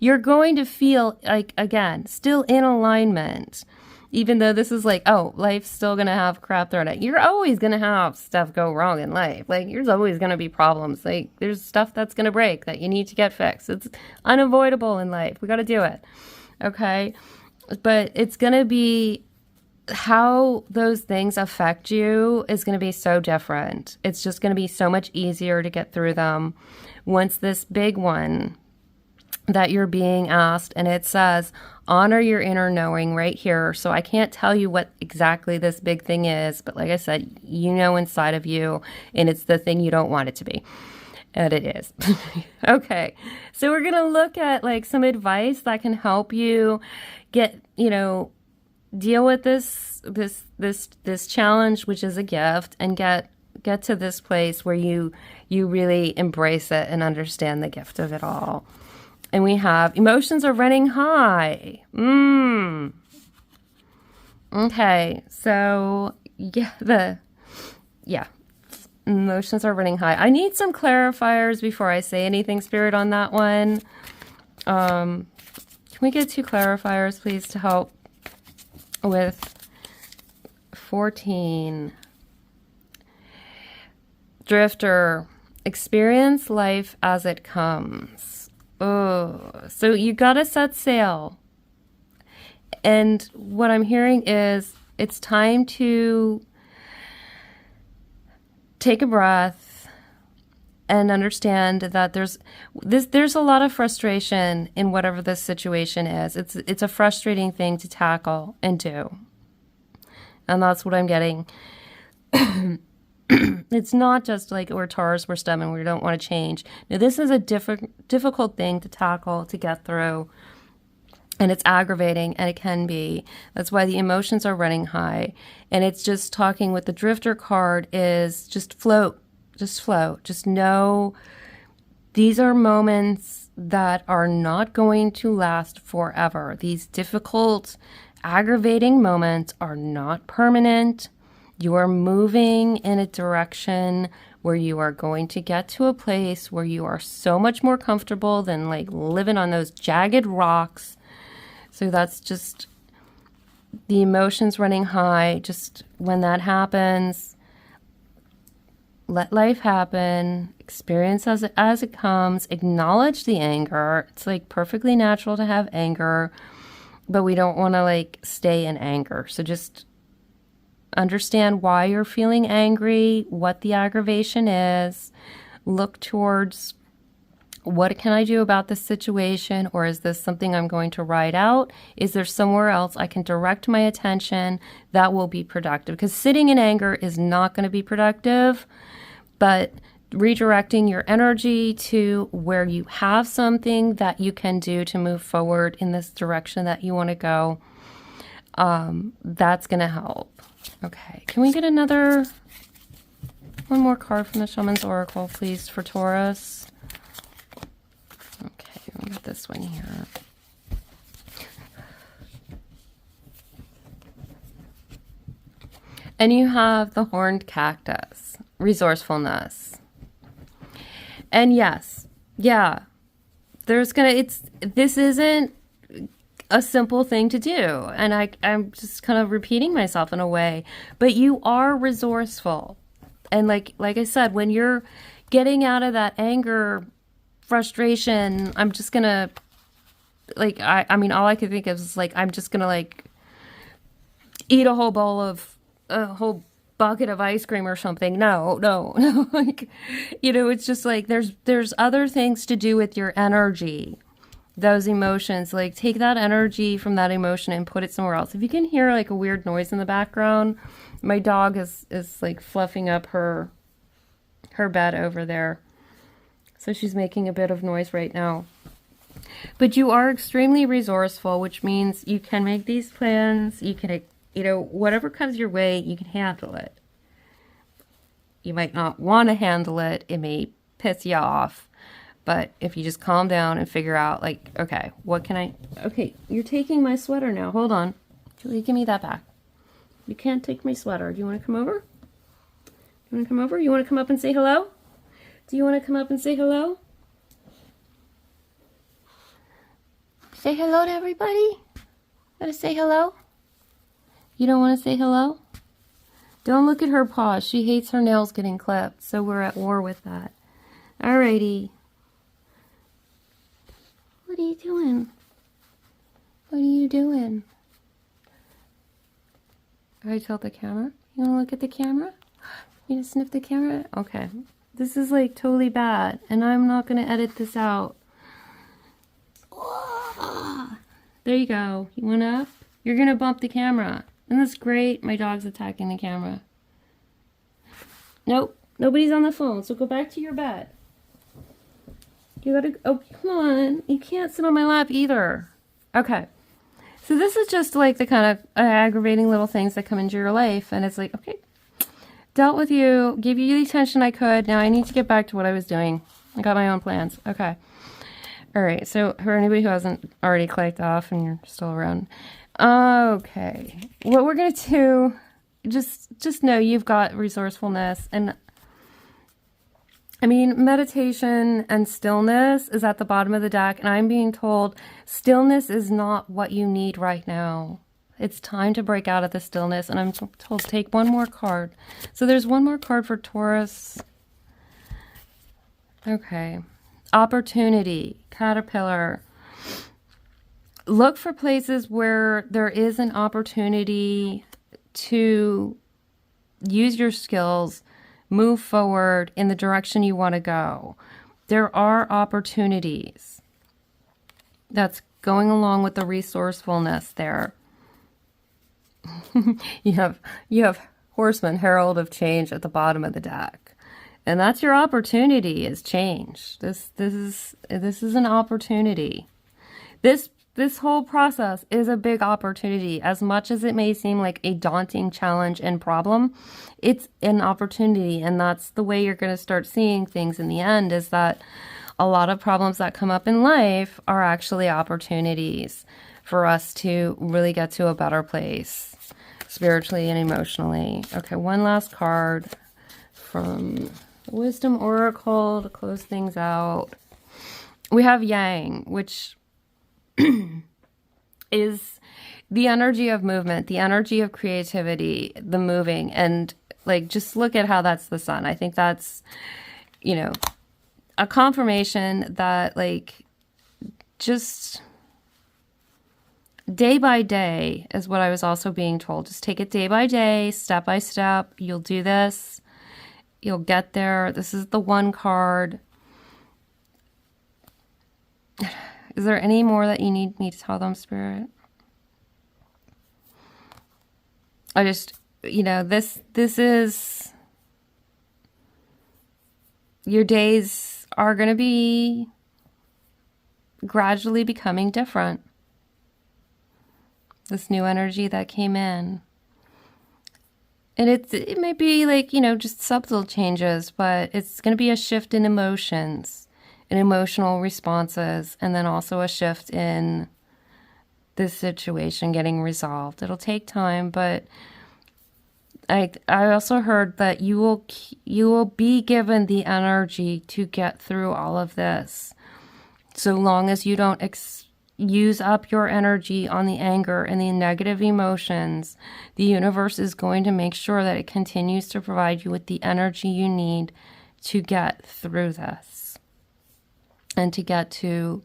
you're going to feel like, again, still in alignment, even though this is life's still going to have crap thrown at you. You're always going to have stuff go wrong in life. There's always going to be problems. There's stuff that's going to break that you need to get fixed. It's unavoidable in life. We got to do it. Okay. But it's going to be how those things affect you is going to be so different. It's just going to be so much easier to get through them once this big one that you're being asked, and it says, honor your inner knowing right here. So I can't tell you what exactly this big thing is, but like I said, inside of you, and it's the thing you don't want it to be. And it is. Okay. So we're going to look at some advice that can help you get, deal with this challenge, which is a gift, and get to this place where you really embrace it and understand the gift of it all. And we have emotions are running high. Okay, so emotions are running high. I need some clarifiers before I say anything, Spirit, on that one. Can we get 2 clarifiers, please, to help with 14? Drifter, experience life as it comes. Oh, so you gotta set sail. And what I'm hearing is it's time to take a breath and understand that there's a lot of frustration in whatever this situation is. It's a frustrating thing to tackle and do. And that's what I'm getting. It's not just we're Taurus, we're stubborn, we don't want to change. Now, this is a difficult thing to tackle, to get through. And it's aggravating, and it can be. That's why the emotions are running high. And it's just talking with the Drifter card is just float. Just float. Just know these are moments that are not going to last forever. These difficult, aggravating moments are not permanent. You are moving in a direction where you are going to get to a place where you are so much more comfortable than like living on those jagged rocks. So that's just the emotions running high. Just when that happens, let life happen, experience as it comes, acknowledge the anger. It's like perfectly natural to have anger, but we don't want to like stay in anger. So just understand why you're feeling angry, what the aggravation is, look towards what can I do about this situation, or is this something I'm going to ride out? Is there somewhere else I can direct my attention that will be productive? Because sitting in anger is not going to be productive, but redirecting your energy to where you have something that you can do to move forward in this direction that you want to go, that's going to help. Okay, can we get one more card from the Shaman's Oracle, please, for Taurus? Okay, we got this one here. And you have the horned cactus, resourcefulness. And yes, yeah, this isn't a simple thing to do. And I'm just kind of repeating myself in a way, but you are resourceful. And like I said, when you're getting out of that anger, frustration, I'm just gonna, like, I mean, all I could think of is like, I'm just gonna like eat a whole bucket of ice cream or something. No. Like, it's just like, there's other things to do with your energy. Those emotions, like take that energy from that emotion and put it somewhere else. If you can hear like a weird noise in the background, my dog is like fluffing up her bed over there. So she's making a bit of noise right now. But you are extremely resourceful, which means you can make these plans. You can, whatever comes your way, you can handle it. You might not want to handle it. It may piss you off. But if you just calm down and figure out, like, okay, okay, you're taking my sweater now. Hold on. Julie, give me that back. You can't take my sweater. Do you want to come over? You want to come over? You want to come up and say hello? Do you want to come up and say hello? Say hello to everybody? Gotta say hello? You don't want to say hello? Don't look at her paws. She hates her nails getting clipped, so we're at war with that. Alrighty. What are you doing? What are you doing? I tilt the camera. You want to look at the camera? You want to sniff the camera? Okay. This is like totally bad, and I'm not going to edit this out. There you go. You went up? You're going to bump the camera. And that's great. My dog's attacking the camera. Nope. Nobody's on the phone, so go back to your bed. You gotta, oh, come on. You can't sit on my lap either. Okay. So this is just like the kind of aggravating little things that come into your life. And it's like, okay, dealt with you, gave you the attention I could. Now I need to get back to what I was doing. I got my own plans. Okay. All right. So for anybody who hasn't already clicked off and you're still around. Okay. What we're going to do, just know you've got resourcefulness. And I mean, meditation and stillness is at the bottom of the deck, and I'm being told stillness is not what you need right now. It's time to break out of the stillness, and I'm told take one more card. So there's one more card for Taurus. Okay. Opportunity, caterpillar. Look for places where there is an opportunity to use your skills, move forward in the direction you want to go. There are opportunities. That's going along with the resourcefulness there. you have Horseman, Herald of Change at the bottom of the deck. And that's your opportunity, is change. This is an opportunity. This whole process is a big opportunity. As much as it may seem like a daunting challenge and problem, it's an opportunity. And that's the way you're going to start seeing things in the end, is that a lot of problems that come up in life are actually opportunities for us to really get to a better place. spiritually and emotionally. Okay, one last card from the Wisdom Oracle to close things out. We have Yang, which is the energy of movement, the energy of creativity, the moving, and like, just look at how that's the sun. I think that's, you know, a confirmation that, like, just day by day is what I was also being told. Just take it day by day, step by step. You'll do this. You'll get there. This is the one card. Is there any more that you need me to tell them, Spirit? I just, you know, this is, your days are going to be gradually becoming different. This new energy that came in. And it may be like, you know, just subtle changes, but it's going to be a shift in emotions, in emotional responses, and then also a shift in this situation getting resolved. It'll take time, but I also heard that you will be given the energy to get through all of this, so long as you don't use up your energy on the anger and the negative emotions. The universe is going to make sure that it continues to provide you with the energy you need to get through this and to get to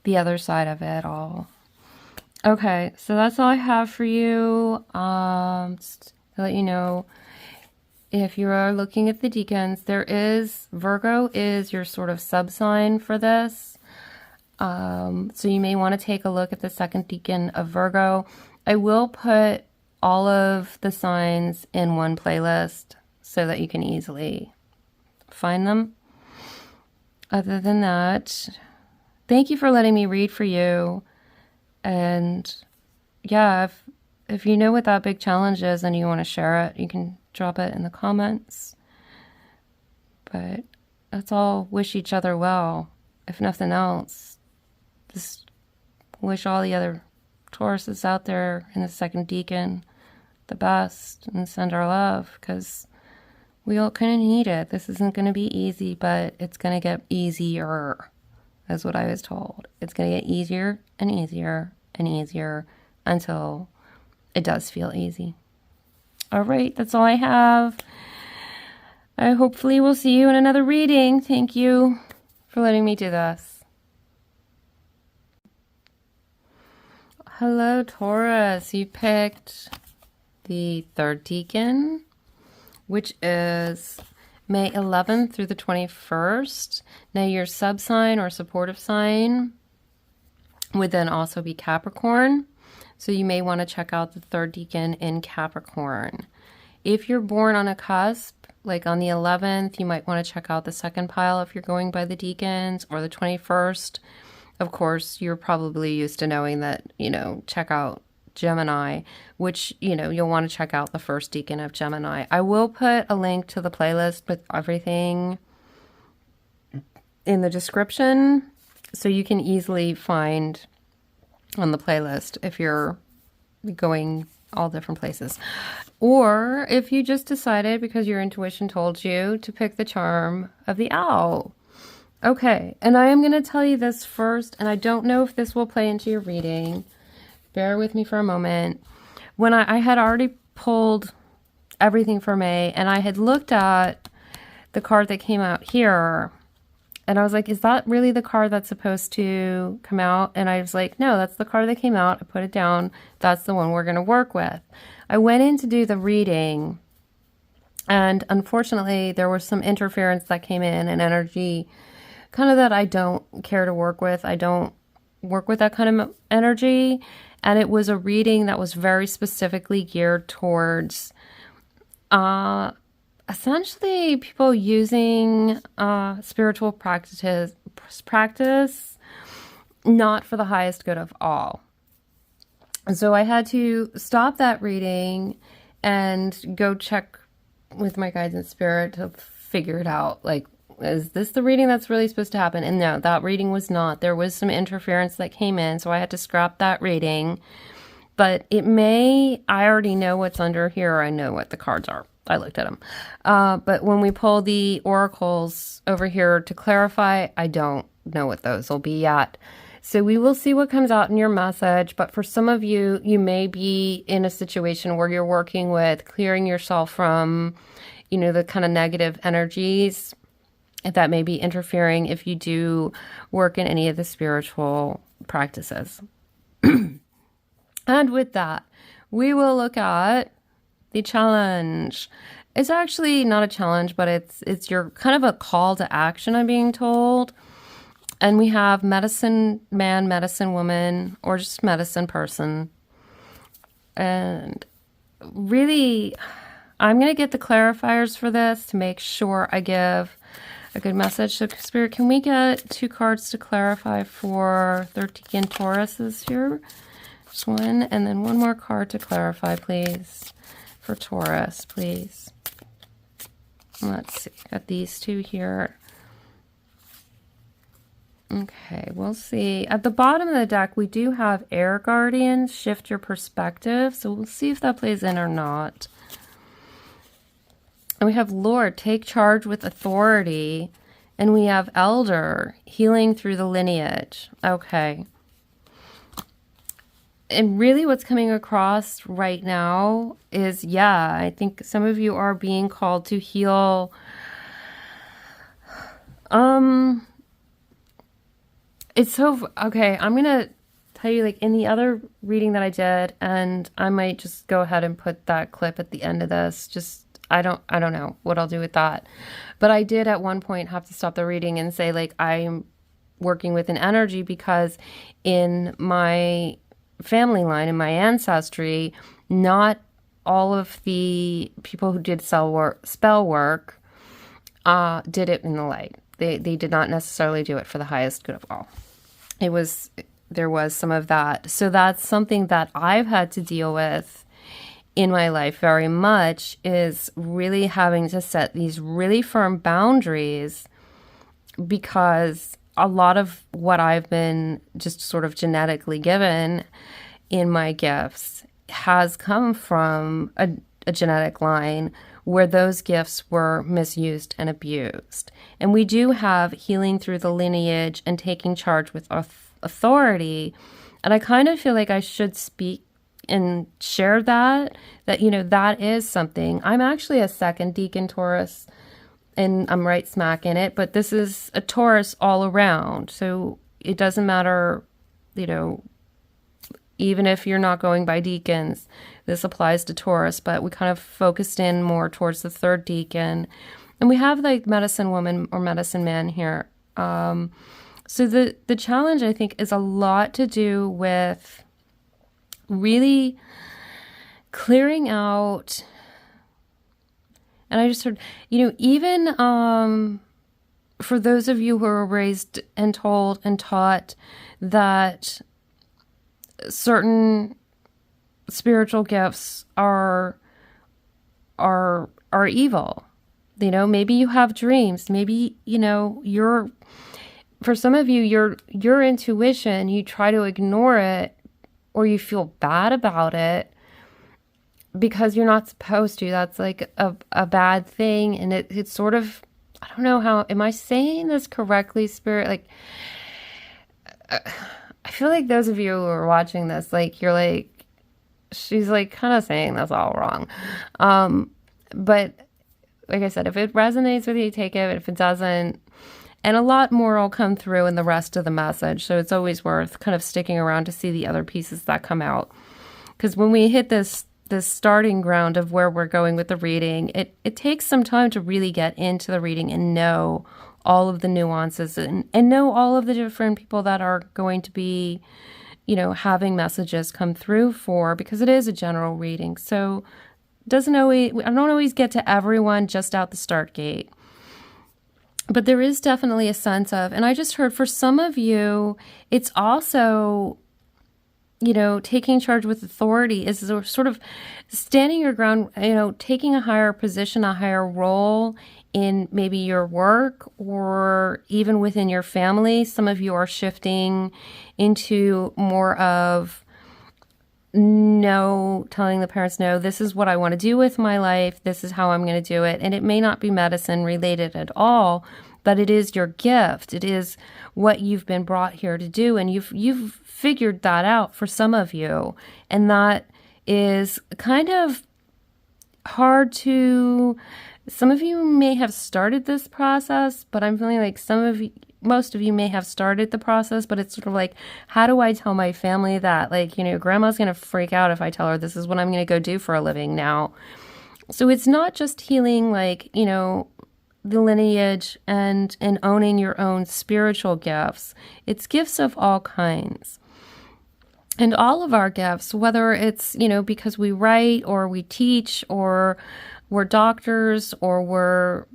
the other side of it all. Okay, so that's all I have for you. Just to let you know, if you are looking at the deacons, Virgo is your sort of sub-sign for this. So you may want to take a look at the second deacon of Virgo. I will put all of the signs in one playlist so that you can easily find them. Other than that, thank you for letting me read for you. And yeah, if you know what that big challenge is and you want to share it, you can drop it in the comments. But let's all wish each other well, if nothing else. Just wish all the other Tauruses out there in the second deacon the best and send our love, because we all kind of need it. This isn't going to be easy, but it's going to get easier, is what I was told. It's going to get easier and easier and easier until it does feel easy. All right, that's all I have. I hopefully will see you in another reading. Thank you for letting me do this. Hello, Taurus. You picked the third deacon, which is May 11th through the 21st. Now, your sub-sign or supportive sign would then also be Capricorn. So you may want to check out the third deacon in Capricorn. If you're born on a cusp, like on the 11th, you might want to check out the second pile if you're going by the deacons, or the 21st. Of course, you're probably used to knowing that, you know, check out Gemini, which, you know, you'll want to check out the first deacon of Gemini. I will put a link to the playlist with everything in the description, so you can easily find on the playlist if you're going all different places. Or if you just decided, because your intuition told you, to pick the charm of the owl. Okay, and I am going to tell you this first, and I don't know if this will play into your reading. Bear with me for a moment. When I had already pulled everything for May, and I had looked at the card that came out here, and I was like, is that really the card that's supposed to come out? And I was like, no, that's the card that came out. I put it down. That's the one we're going to work with. I went in to do the reading, and unfortunately, there was some interference that came in, and energy kind of that I don't care to work with. I don't work with that kind of energy. And it was a reading that was very specifically geared towards essentially people using spiritual practice not for the highest good of all. So I had to stop that reading and go check with my guides and spirit to figure it out. Like, is this the reading that's really supposed to happen? And no, that reading was not. There was some interference that came in, so I had to scrap that reading. but it may, I already know what's under here, or I know what the cards are. I looked at them. But when we pull the oracles over here to clarify, I don't know what those will be yet. So we will see what comes out in your message. But for some of you, you may be in a situation where you're working with clearing yourself from, the kind of negative energies that may be interfering if you do work in any of the spiritual practices. And with that, we will look at the challenge. It's actually not a challenge, but it's your kind of a call to action, I'm being told. And we have medicine man, medicine woman, or just medicine person. And really, I'm going to get the clarifiers for this to make sure I give a good message. So, Spirit, can we get 2 cards to clarify for 13 Tauruses here? Just one, and then one more card to clarify, please, for Taurus, please. Let's see, got these 2 here. Okay, we'll see. At the bottom of the deck, we do have Air Guardians, shift your perspective. So we'll see if that plays in or not. And we have Lord, take charge with authority. And we have Elder, healing through the lineage. Okay. And really what's coming across right now is, I think some of you are being called to heal. It's so, okay, I'm going to tell you, like, in the other reading that I did, and I might just go ahead and put that clip at the end of this. Just, I don't know what I'll do with that. But I did at one point have to stop the reading and say, like, I'm working with an energy because in my family line, in my ancestry, not all of the people who did spell work did it in the light. They did not necessarily do it for the highest good of all. There was some of that. So that's something that I've had to deal with in my life very much, is really having to set these really firm boundaries, because a lot of what I've been just sort of genetically given in my gifts has come from a genetic line where those gifts were misused and abused. And we do have healing through the lineage and taking charge with authority. And I kind of feel like I should speak and share that that is something. I'm actually a second Deacon Taurus, and I'm right smack in it, but this is a Taurus all around. So it doesn't matter, even if you're not going by deacons, this applies to Taurus, but we kind of focused in more towards the 3rd deacon. And we have like medicine woman or medicine man here. So the challenge, I think, is a lot to do with really clearing out. And I just heard, even for those of you who are raised and told and taught that certain spiritual gifts are evil, maybe you have dreams, maybe, for some of you, your intuition, you try to ignore it, or you feel bad about it because you're not supposed to. That's like a bad thing. And it's sort of, I don't know how, am I saying this correctly, Spirit? Like, I feel like those of you who are watching this, like, you're like, she's like kind of saying that's all wrong. But like I said, if it resonates with you, take it. If it doesn't, and a lot more will come through in the rest of the message. So it's always worth kind of sticking around to see the other pieces that come out. Because when we hit this starting ground of where we're going with the reading, it takes some time to really get into the reading and know all of the nuances and know all of the different people that are going to be, having messages come through for, because it is a general reading. So I don't always get to everyone just out the start gate. But there is definitely a sense of, and I just heard for some of you, it's also, taking charge with authority is sort of standing your ground, taking a higher position, a higher role in maybe your work or even within your family. Some of you are shifting into more of no, telling the parents, no, this is what I want to do with my life. This is how I'm going to do it. And it may not be medicine related at all, but it is your gift. It is what you've been brought here to do. And you've figured that out for some of you. And that is kind of hard to, some of you may have started this process, but I'm feeling like most of you may have started the process, but it's sort of like, how do I tell my family that? Like, grandma's going to freak out if I tell her this is what I'm going to go do for a living now. So it's not just healing, like, the lineage and owning your own spiritual gifts. It's gifts of all kinds. And all of our gifts, whether it's, because we write or we teach or we're doctors or we're,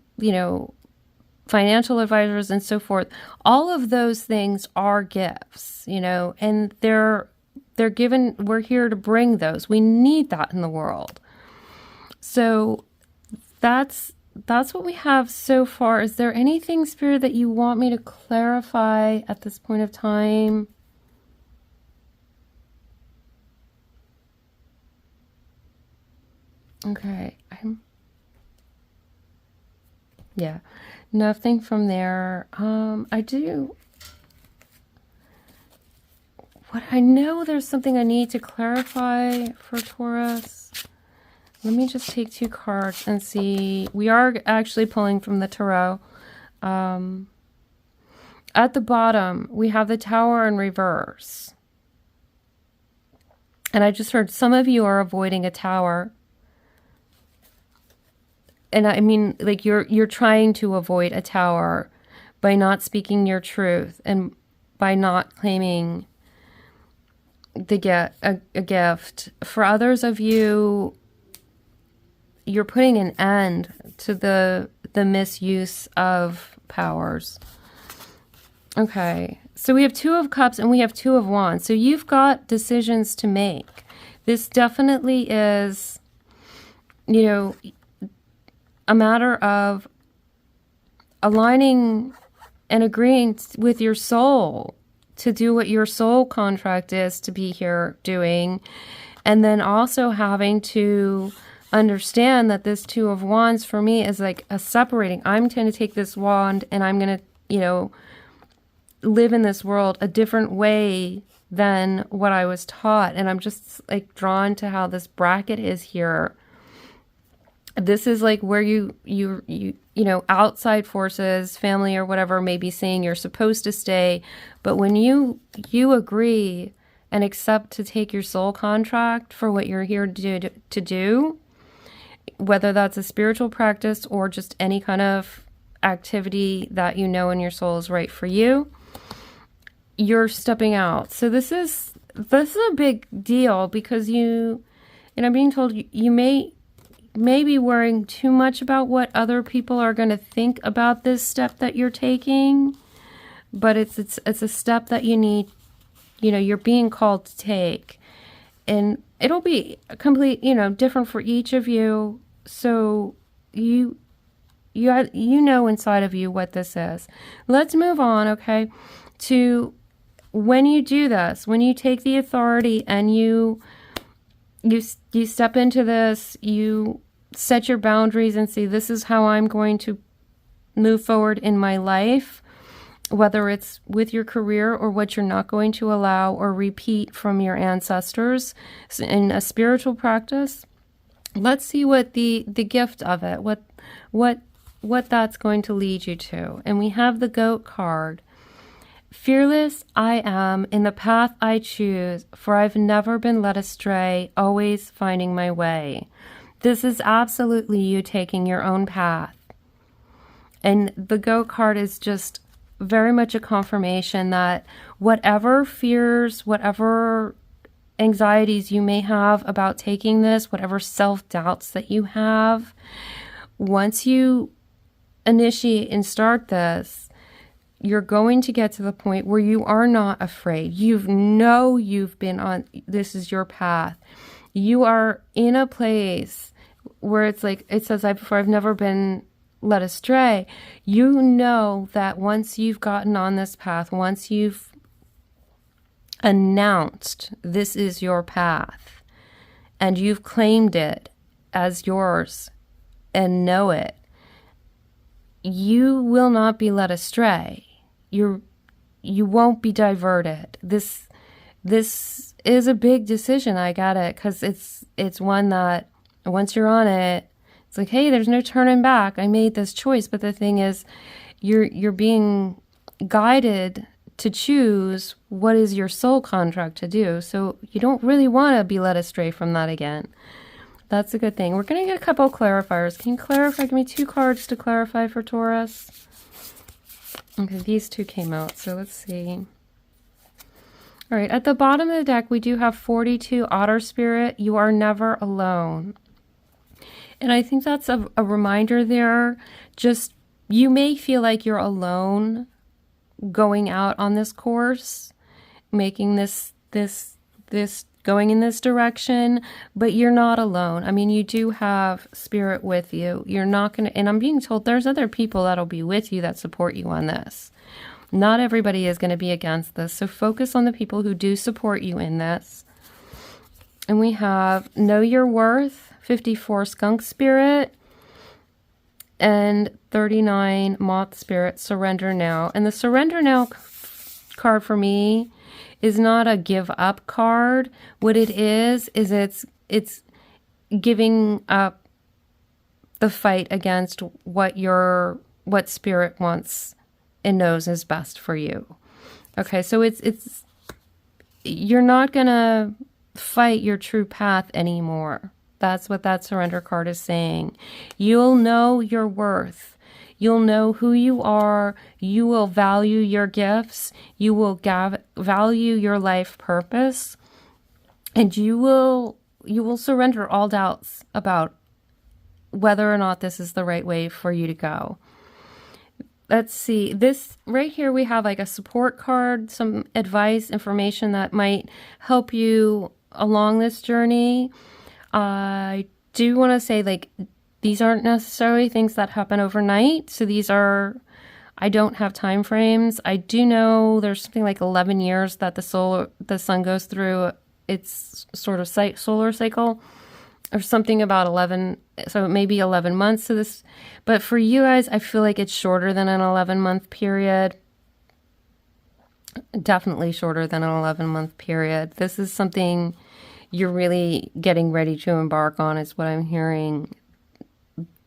financial advisors and so forth, all of those things are gifts, and they're given, we're here to bring those. We need that in the world. So that's what we have so far. Is there anything, Spirit, that you want me to clarify at this point of time? Okay. Yeah. Nothing from there. I know there's something I need to clarify for Taurus. Let me just take 2 cards and see. We are actually pulling from the Tarot. At the bottom, we have the Tower in reverse. And I just heard some of you are avoiding a tower. And I mean, like, you're trying to avoid a tower by not speaking your truth and by not claiming a gift. For others of you, you're putting an end to the misuse of powers. Okay, so we have 2 of Cups and we have 2 of Wands. So you've got decisions to make. This definitely is, a matter of aligning and agreeing with your soul to do what your soul contract is to be here doing. And then also having to understand that this 2 of Wands for me is like a separating. I'm going to take this wand and I'm going to, live in this world a different way than what I was taught. And I'm just like drawn to how this bracket is here. This is like where you outside forces, family or whatever, may be saying you're supposed to stay. But when you agree and accept to take your soul contract for what you're here to do, whether that's a spiritual practice or just any kind of activity that in your soul is right for you, you're stepping out. So this is a big deal because I'm being told you may be worrying too much about what other people are going to think about this step that you're taking, but it's a step that you need, you're being called to take, and it'll be complete, different for each of you. So you know inside of you what this is. Let's move on, okay, to when you do this, when you take the authority and you step into this, you set your boundaries and say, this is how I'm going to move forward in my life, whether it's with your career or what you're not going to allow or repeat from your ancestors in a spiritual practice. Let's see what the gift of it, what that's going to lead you to. And we have the Goat card. Fearless I am in the path I choose, for I've never been led astray, always finding my way. This is absolutely you taking your own path. And the Goat card is just very much a confirmation that whatever fears, whatever anxieties you may have about taking this, whatever self-doubts that you have, once you initiate and start this, you're going to get to the point where you are not afraid. You've been on, this is your path. You are in a place where it's like, it says, I've never been led astray. You know that once you've gotten on this path, once you've announced this is your path and you've claimed it as yours and know it, you will not be led astray. You won't be diverted. This is a big decision. I get it, because it's one that once you're on it, it's like, hey, there's no turning back. I made this choice. But the thing is, you're being guided to choose what is your soul contract to do. So you don't really want to be led astray from that again. That's a good thing. We're going to get a couple clarifiers. Can you clarify? Give me 2 cards to clarify for Taurus. Okay, these 2 came out, so let's see. All right, at the bottom of the deck, we do have 42, Otter Spirit. You are never alone. And I think that's a reminder there. Just, you may feel like you're alone going out on this course, making this going in this direction, but you're not alone. I mean, you do have spirit with you. You're not going to, and I'm being told there's other people that'll be with you that support you on this. Not everybody is going to be against this. So focus on the people who do support you in this. And we have Know Your Worth, 54 Skunk Spirit, and 39 Moth Spirit, Surrender Now. And the Surrender Now card for me is not a give up card. What it is it's giving up the fight against what spirit wants and knows is best for you. Okay, so it's you're not gonna fight your true path anymore. That's what that surrender card is saying. You'll know your worth. You'll know who you are. You will value your gifts. You will value your life purpose. And you will surrender all doubts about whether or not this is the right way for you to go. Let's see. This right here, we have like a support card, some advice, information that might help you along this journey. I do want to say, like, these aren't necessarily things that happen overnight. So these are, I don't have time frames. I do know there's something like 11 years that the sun goes through its sort of solar cycle, or something about 11. So maybe 11 months to this. But for you guys, I feel like it's shorter than an 11-month period. Definitely shorter than an 11-month period. This is something you're really getting ready to embark on, is what I'm hearing.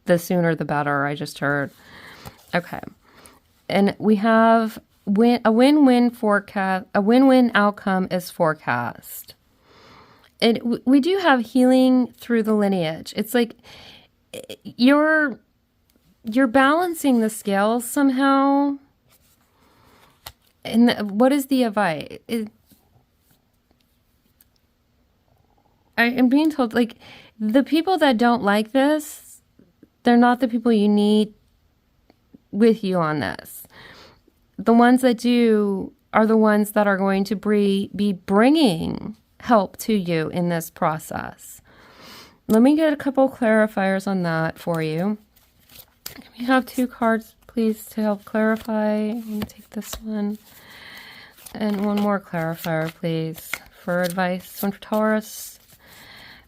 The sooner the better, I just heard. Okay. And we have a win-win forecast. A win-win outcome is forecast. And we do have healing through the lineage. It's like you're balancing the scales somehow. And what is the advice? I am being told, like, the people that don't like this, they're not the people you need with you on this. The ones that do are the ones that are going to be bringing help to you in this process. Let me get a couple clarifiers on that for you. Can we have 2 cards, please, to help clarify? Let me take this one. And one more clarifier, please, for advice on Taurus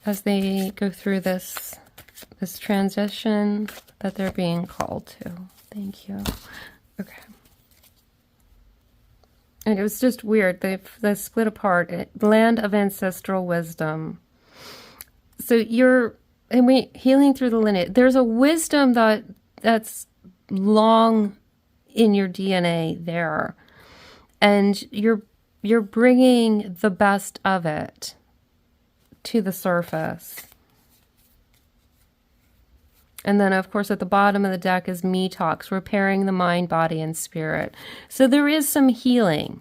as they go through this transition that they're being called to. Thank you. Okay. And it was just weird. They split apart. Land of ancestral wisdom. So healing through the lineage. There's a wisdom that's long in your DNA there. And you're bringing the best of it to the surface. And then, of course, at the bottom of the deck is Me Talks, repairing the mind, body, and spirit. So there is some healing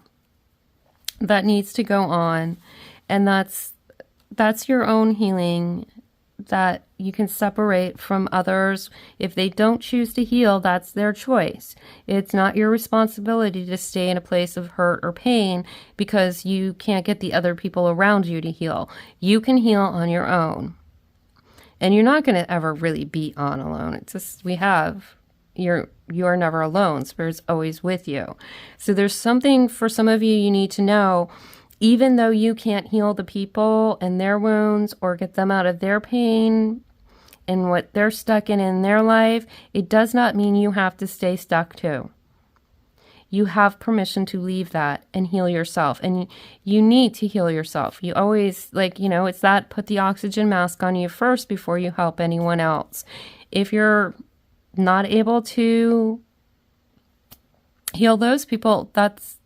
that needs to go on. And that's your own healing that you can separate from others. If they don't choose to heal, that's their choice. It's not your responsibility to stay in a place of hurt or pain because you can't get the other people around you to heal. You can heal on your own. And you're not going to ever really be on alone. It's just, you are never alone. Spirit's always with you. So there's something for some of you need to know. even though you can't heal the people and their wounds or get them out of their pain and what they're stuck in their life, it does not mean you have to stay stuck too. You have permission to leave that and heal yourself. And you need to heal yourself. You always, it's that put the oxygen mask on you first before you help anyone else. If you're not able to heal those people, that's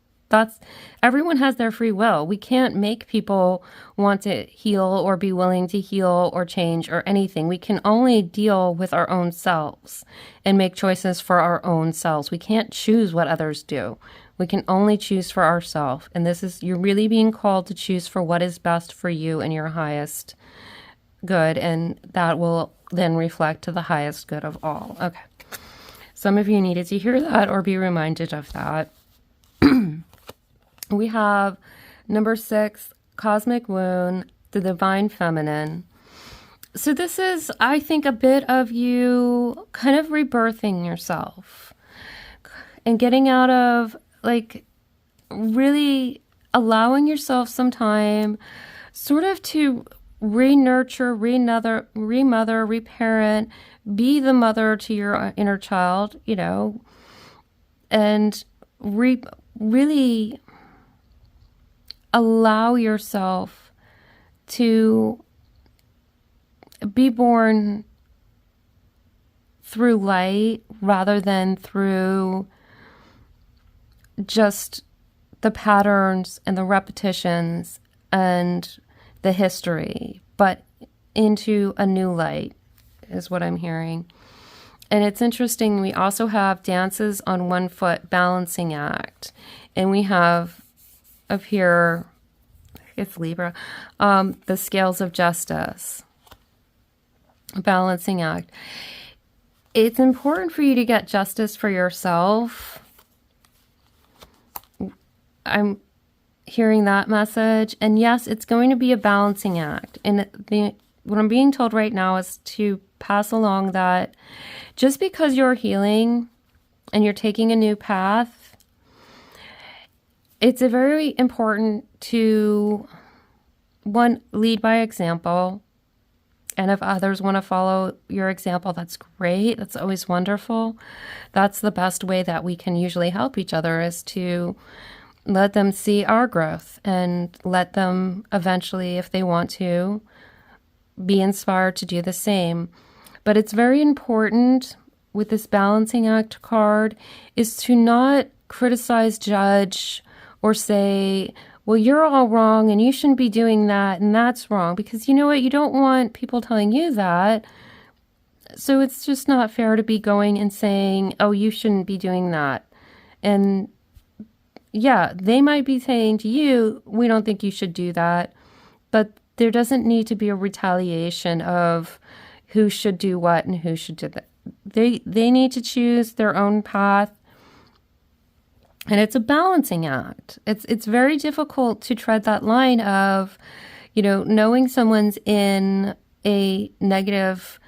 everyone has their free will. We can't make people want to heal or be willing to heal or change or anything. We can only deal with our own selves and make choices for our own selves. We can't choose what others do. We can only choose for ourselves. And you're really being called to choose for what is best for you and your highest good. And that will then reflect to the highest good of all. Okay. Some of you needed to hear that or be reminded of that. We have number 6, cosmic wound, the divine feminine. So this is, I think, a bit of you kind of rebirthing yourself and getting out of, really allowing yourself some time sort of to re-nurture, remother, reparent, be the mother to your inner child, and really allow yourself to be born through light rather than through just the patterns and the repetitions and the history, but into a new light is what I'm hearing. And it's interesting, we also have dances on one foot, balancing act. And we have up here, it's Libra, the scales of justice, balancing act. It's important for you to get justice for yourself. I'm hearing that message. And yes, it's going to be a balancing act. And what I'm being told right now is to pass along that just because you're healing and you're taking a new path, it's very important to, one, lead by example. And if others want to follow your example, that's great. That's always wonderful. That's the best way that we can usually help each other, is to let them see our growth and let them eventually, if they want to, be inspired to do the same. But it's very important with this balancing act card is to not criticize, judge, or say, well, you're all wrong and you shouldn't be doing that and that's wrong. Because you know what? You don't want people telling you that. So it's just not fair to be going and saying, oh, you shouldn't be doing that. And yeah, they might be saying to you, we don't think you should do that. But there doesn't need to be a retaliation of who should do what and who should do that. They need to choose their own path. And it's a balancing act. It's very difficult to tread that line of, knowing someone's in a negative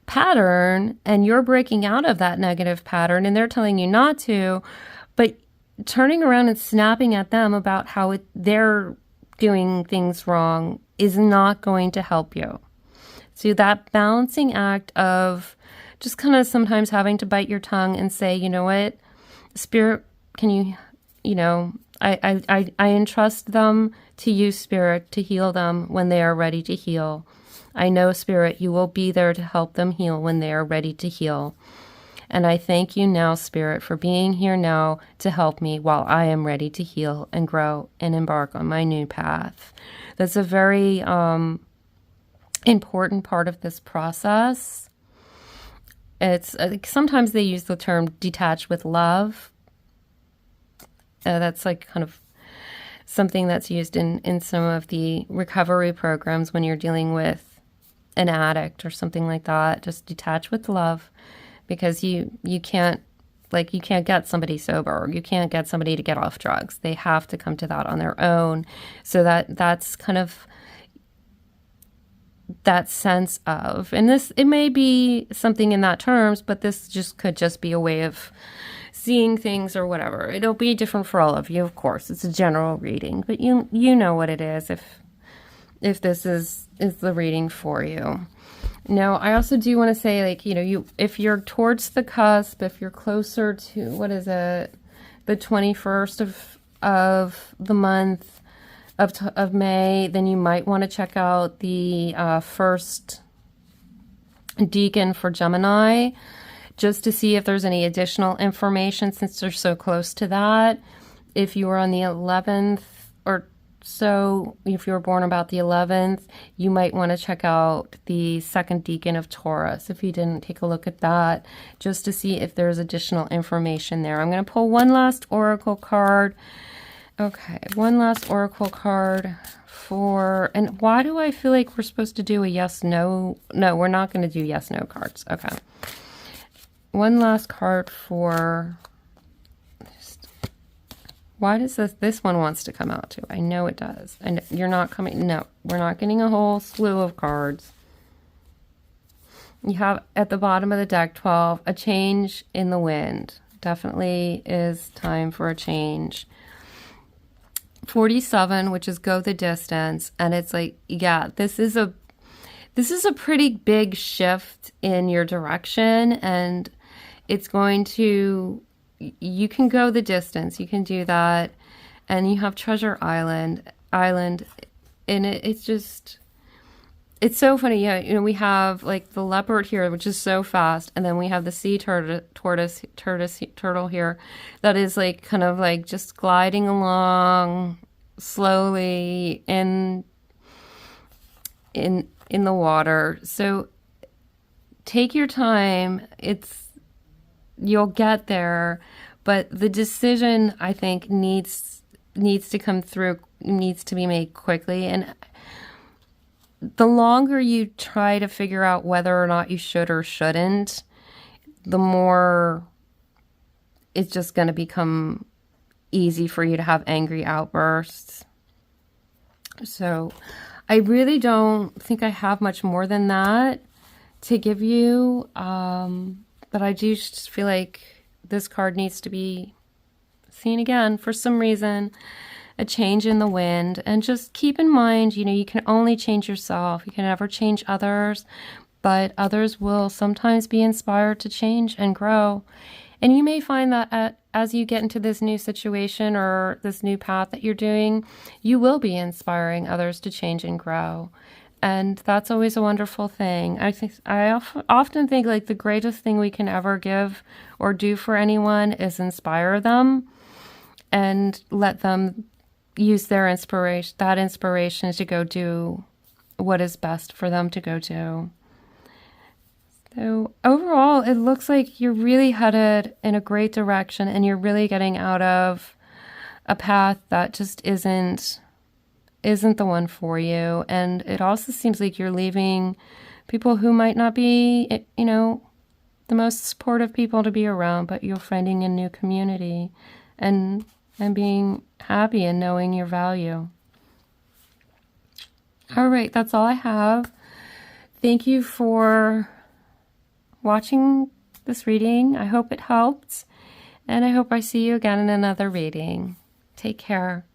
pattern and you're breaking out of that negative pattern and they're telling you not to, but turning around and snapping at them about how they're doing things wrong is not going to help you. So that balancing act of just kind of sometimes having to bite your tongue and say, you know what, Spirit, can you, I entrust them to you, Spirit, to heal them when they are ready to heal. I know, Spirit, you will be there to help them heal when they are ready to heal. And I thank you now, Spirit, for being here now to help me while I am ready to heal and grow and embark on my new path. That's a very important part of this process. It's sometimes they use the term detach with love. That's kind of something that's used in some of the recovery programs when you're dealing with an addict or something like that. Just detach with love, because you can't get somebody sober. You can't get somebody to get off drugs. They have to come to that on their own. So that's kind of that sense of, and it may be something in that terms, but this could just be a way of seeing things or whatever. It'll be different for all of you, of course. It's a general reading, but you know what it is if this is the reading for you. Now, I also do want to say, like, if you're towards the cusp, if you're closer to, what is it, the 21st of the month of May, then you might want to check out the first Deacon for Gemini, just to see if there's any additional information since they're so close to that. If you were on the 11th or so, if you were born about the 11th, you might want to check out the second Deacon of Taurus if you didn't take a look at that, just to see if there's additional information there. I'm going to pull one last oracle card. Okay, one last oracle card for, and why do I feel like we're supposed to do a yes, no? No, we're not going to do yes, no cards. Okay. One last card for, why does this one wants to come out too? I know it does. And you're not coming, no, we're not getting a whole slew of cards. You have at the bottom of the deck 12, a change in the wind. Definitely is time for a change. 47, which is go the distance, and it's like, yeah, this is a pretty big shift in your direction, and it's going to, you can go the distance, you can do that. And you have Treasure Island, and it's just, it's so funny. Yeah, we have like the leopard here, which is so fast, and then we have the sea turtle here that is like kind of like just gliding along slowly in the water. So take your time. You'll get there, but the decision, I think, needs to come through, needs to be made quickly. And the longer you try to figure out whether or not you should or shouldn't, the more it's just going to become easy for you to have angry outbursts. So I really don't think I have much more than that to give you. But I do just feel like this card needs to be seen again for some reason. A change in the wind. And just keep in mind, you can only change yourself. You can never change others, but others will sometimes be inspired to change and grow. And you may find that as you get into this new situation or this new path that you're doing, you will be inspiring others to change and grow. And that's always a wonderful thing. I often think like the greatest thing we can ever give or do for anyone is inspire them and let them use their inspiration to go do what is best for them to go do. So overall, it looks like you're really headed in a great direction, and you're really getting out of a path that just isn't the one for you. And it also seems like you're leaving people who might not be, the most supportive people to be around, but you're finding a new community and being happy and knowing your value. All right, that's all I have. Thank you for watching this reading. I hope it helped, and I hope I see you again in another reading. Take care.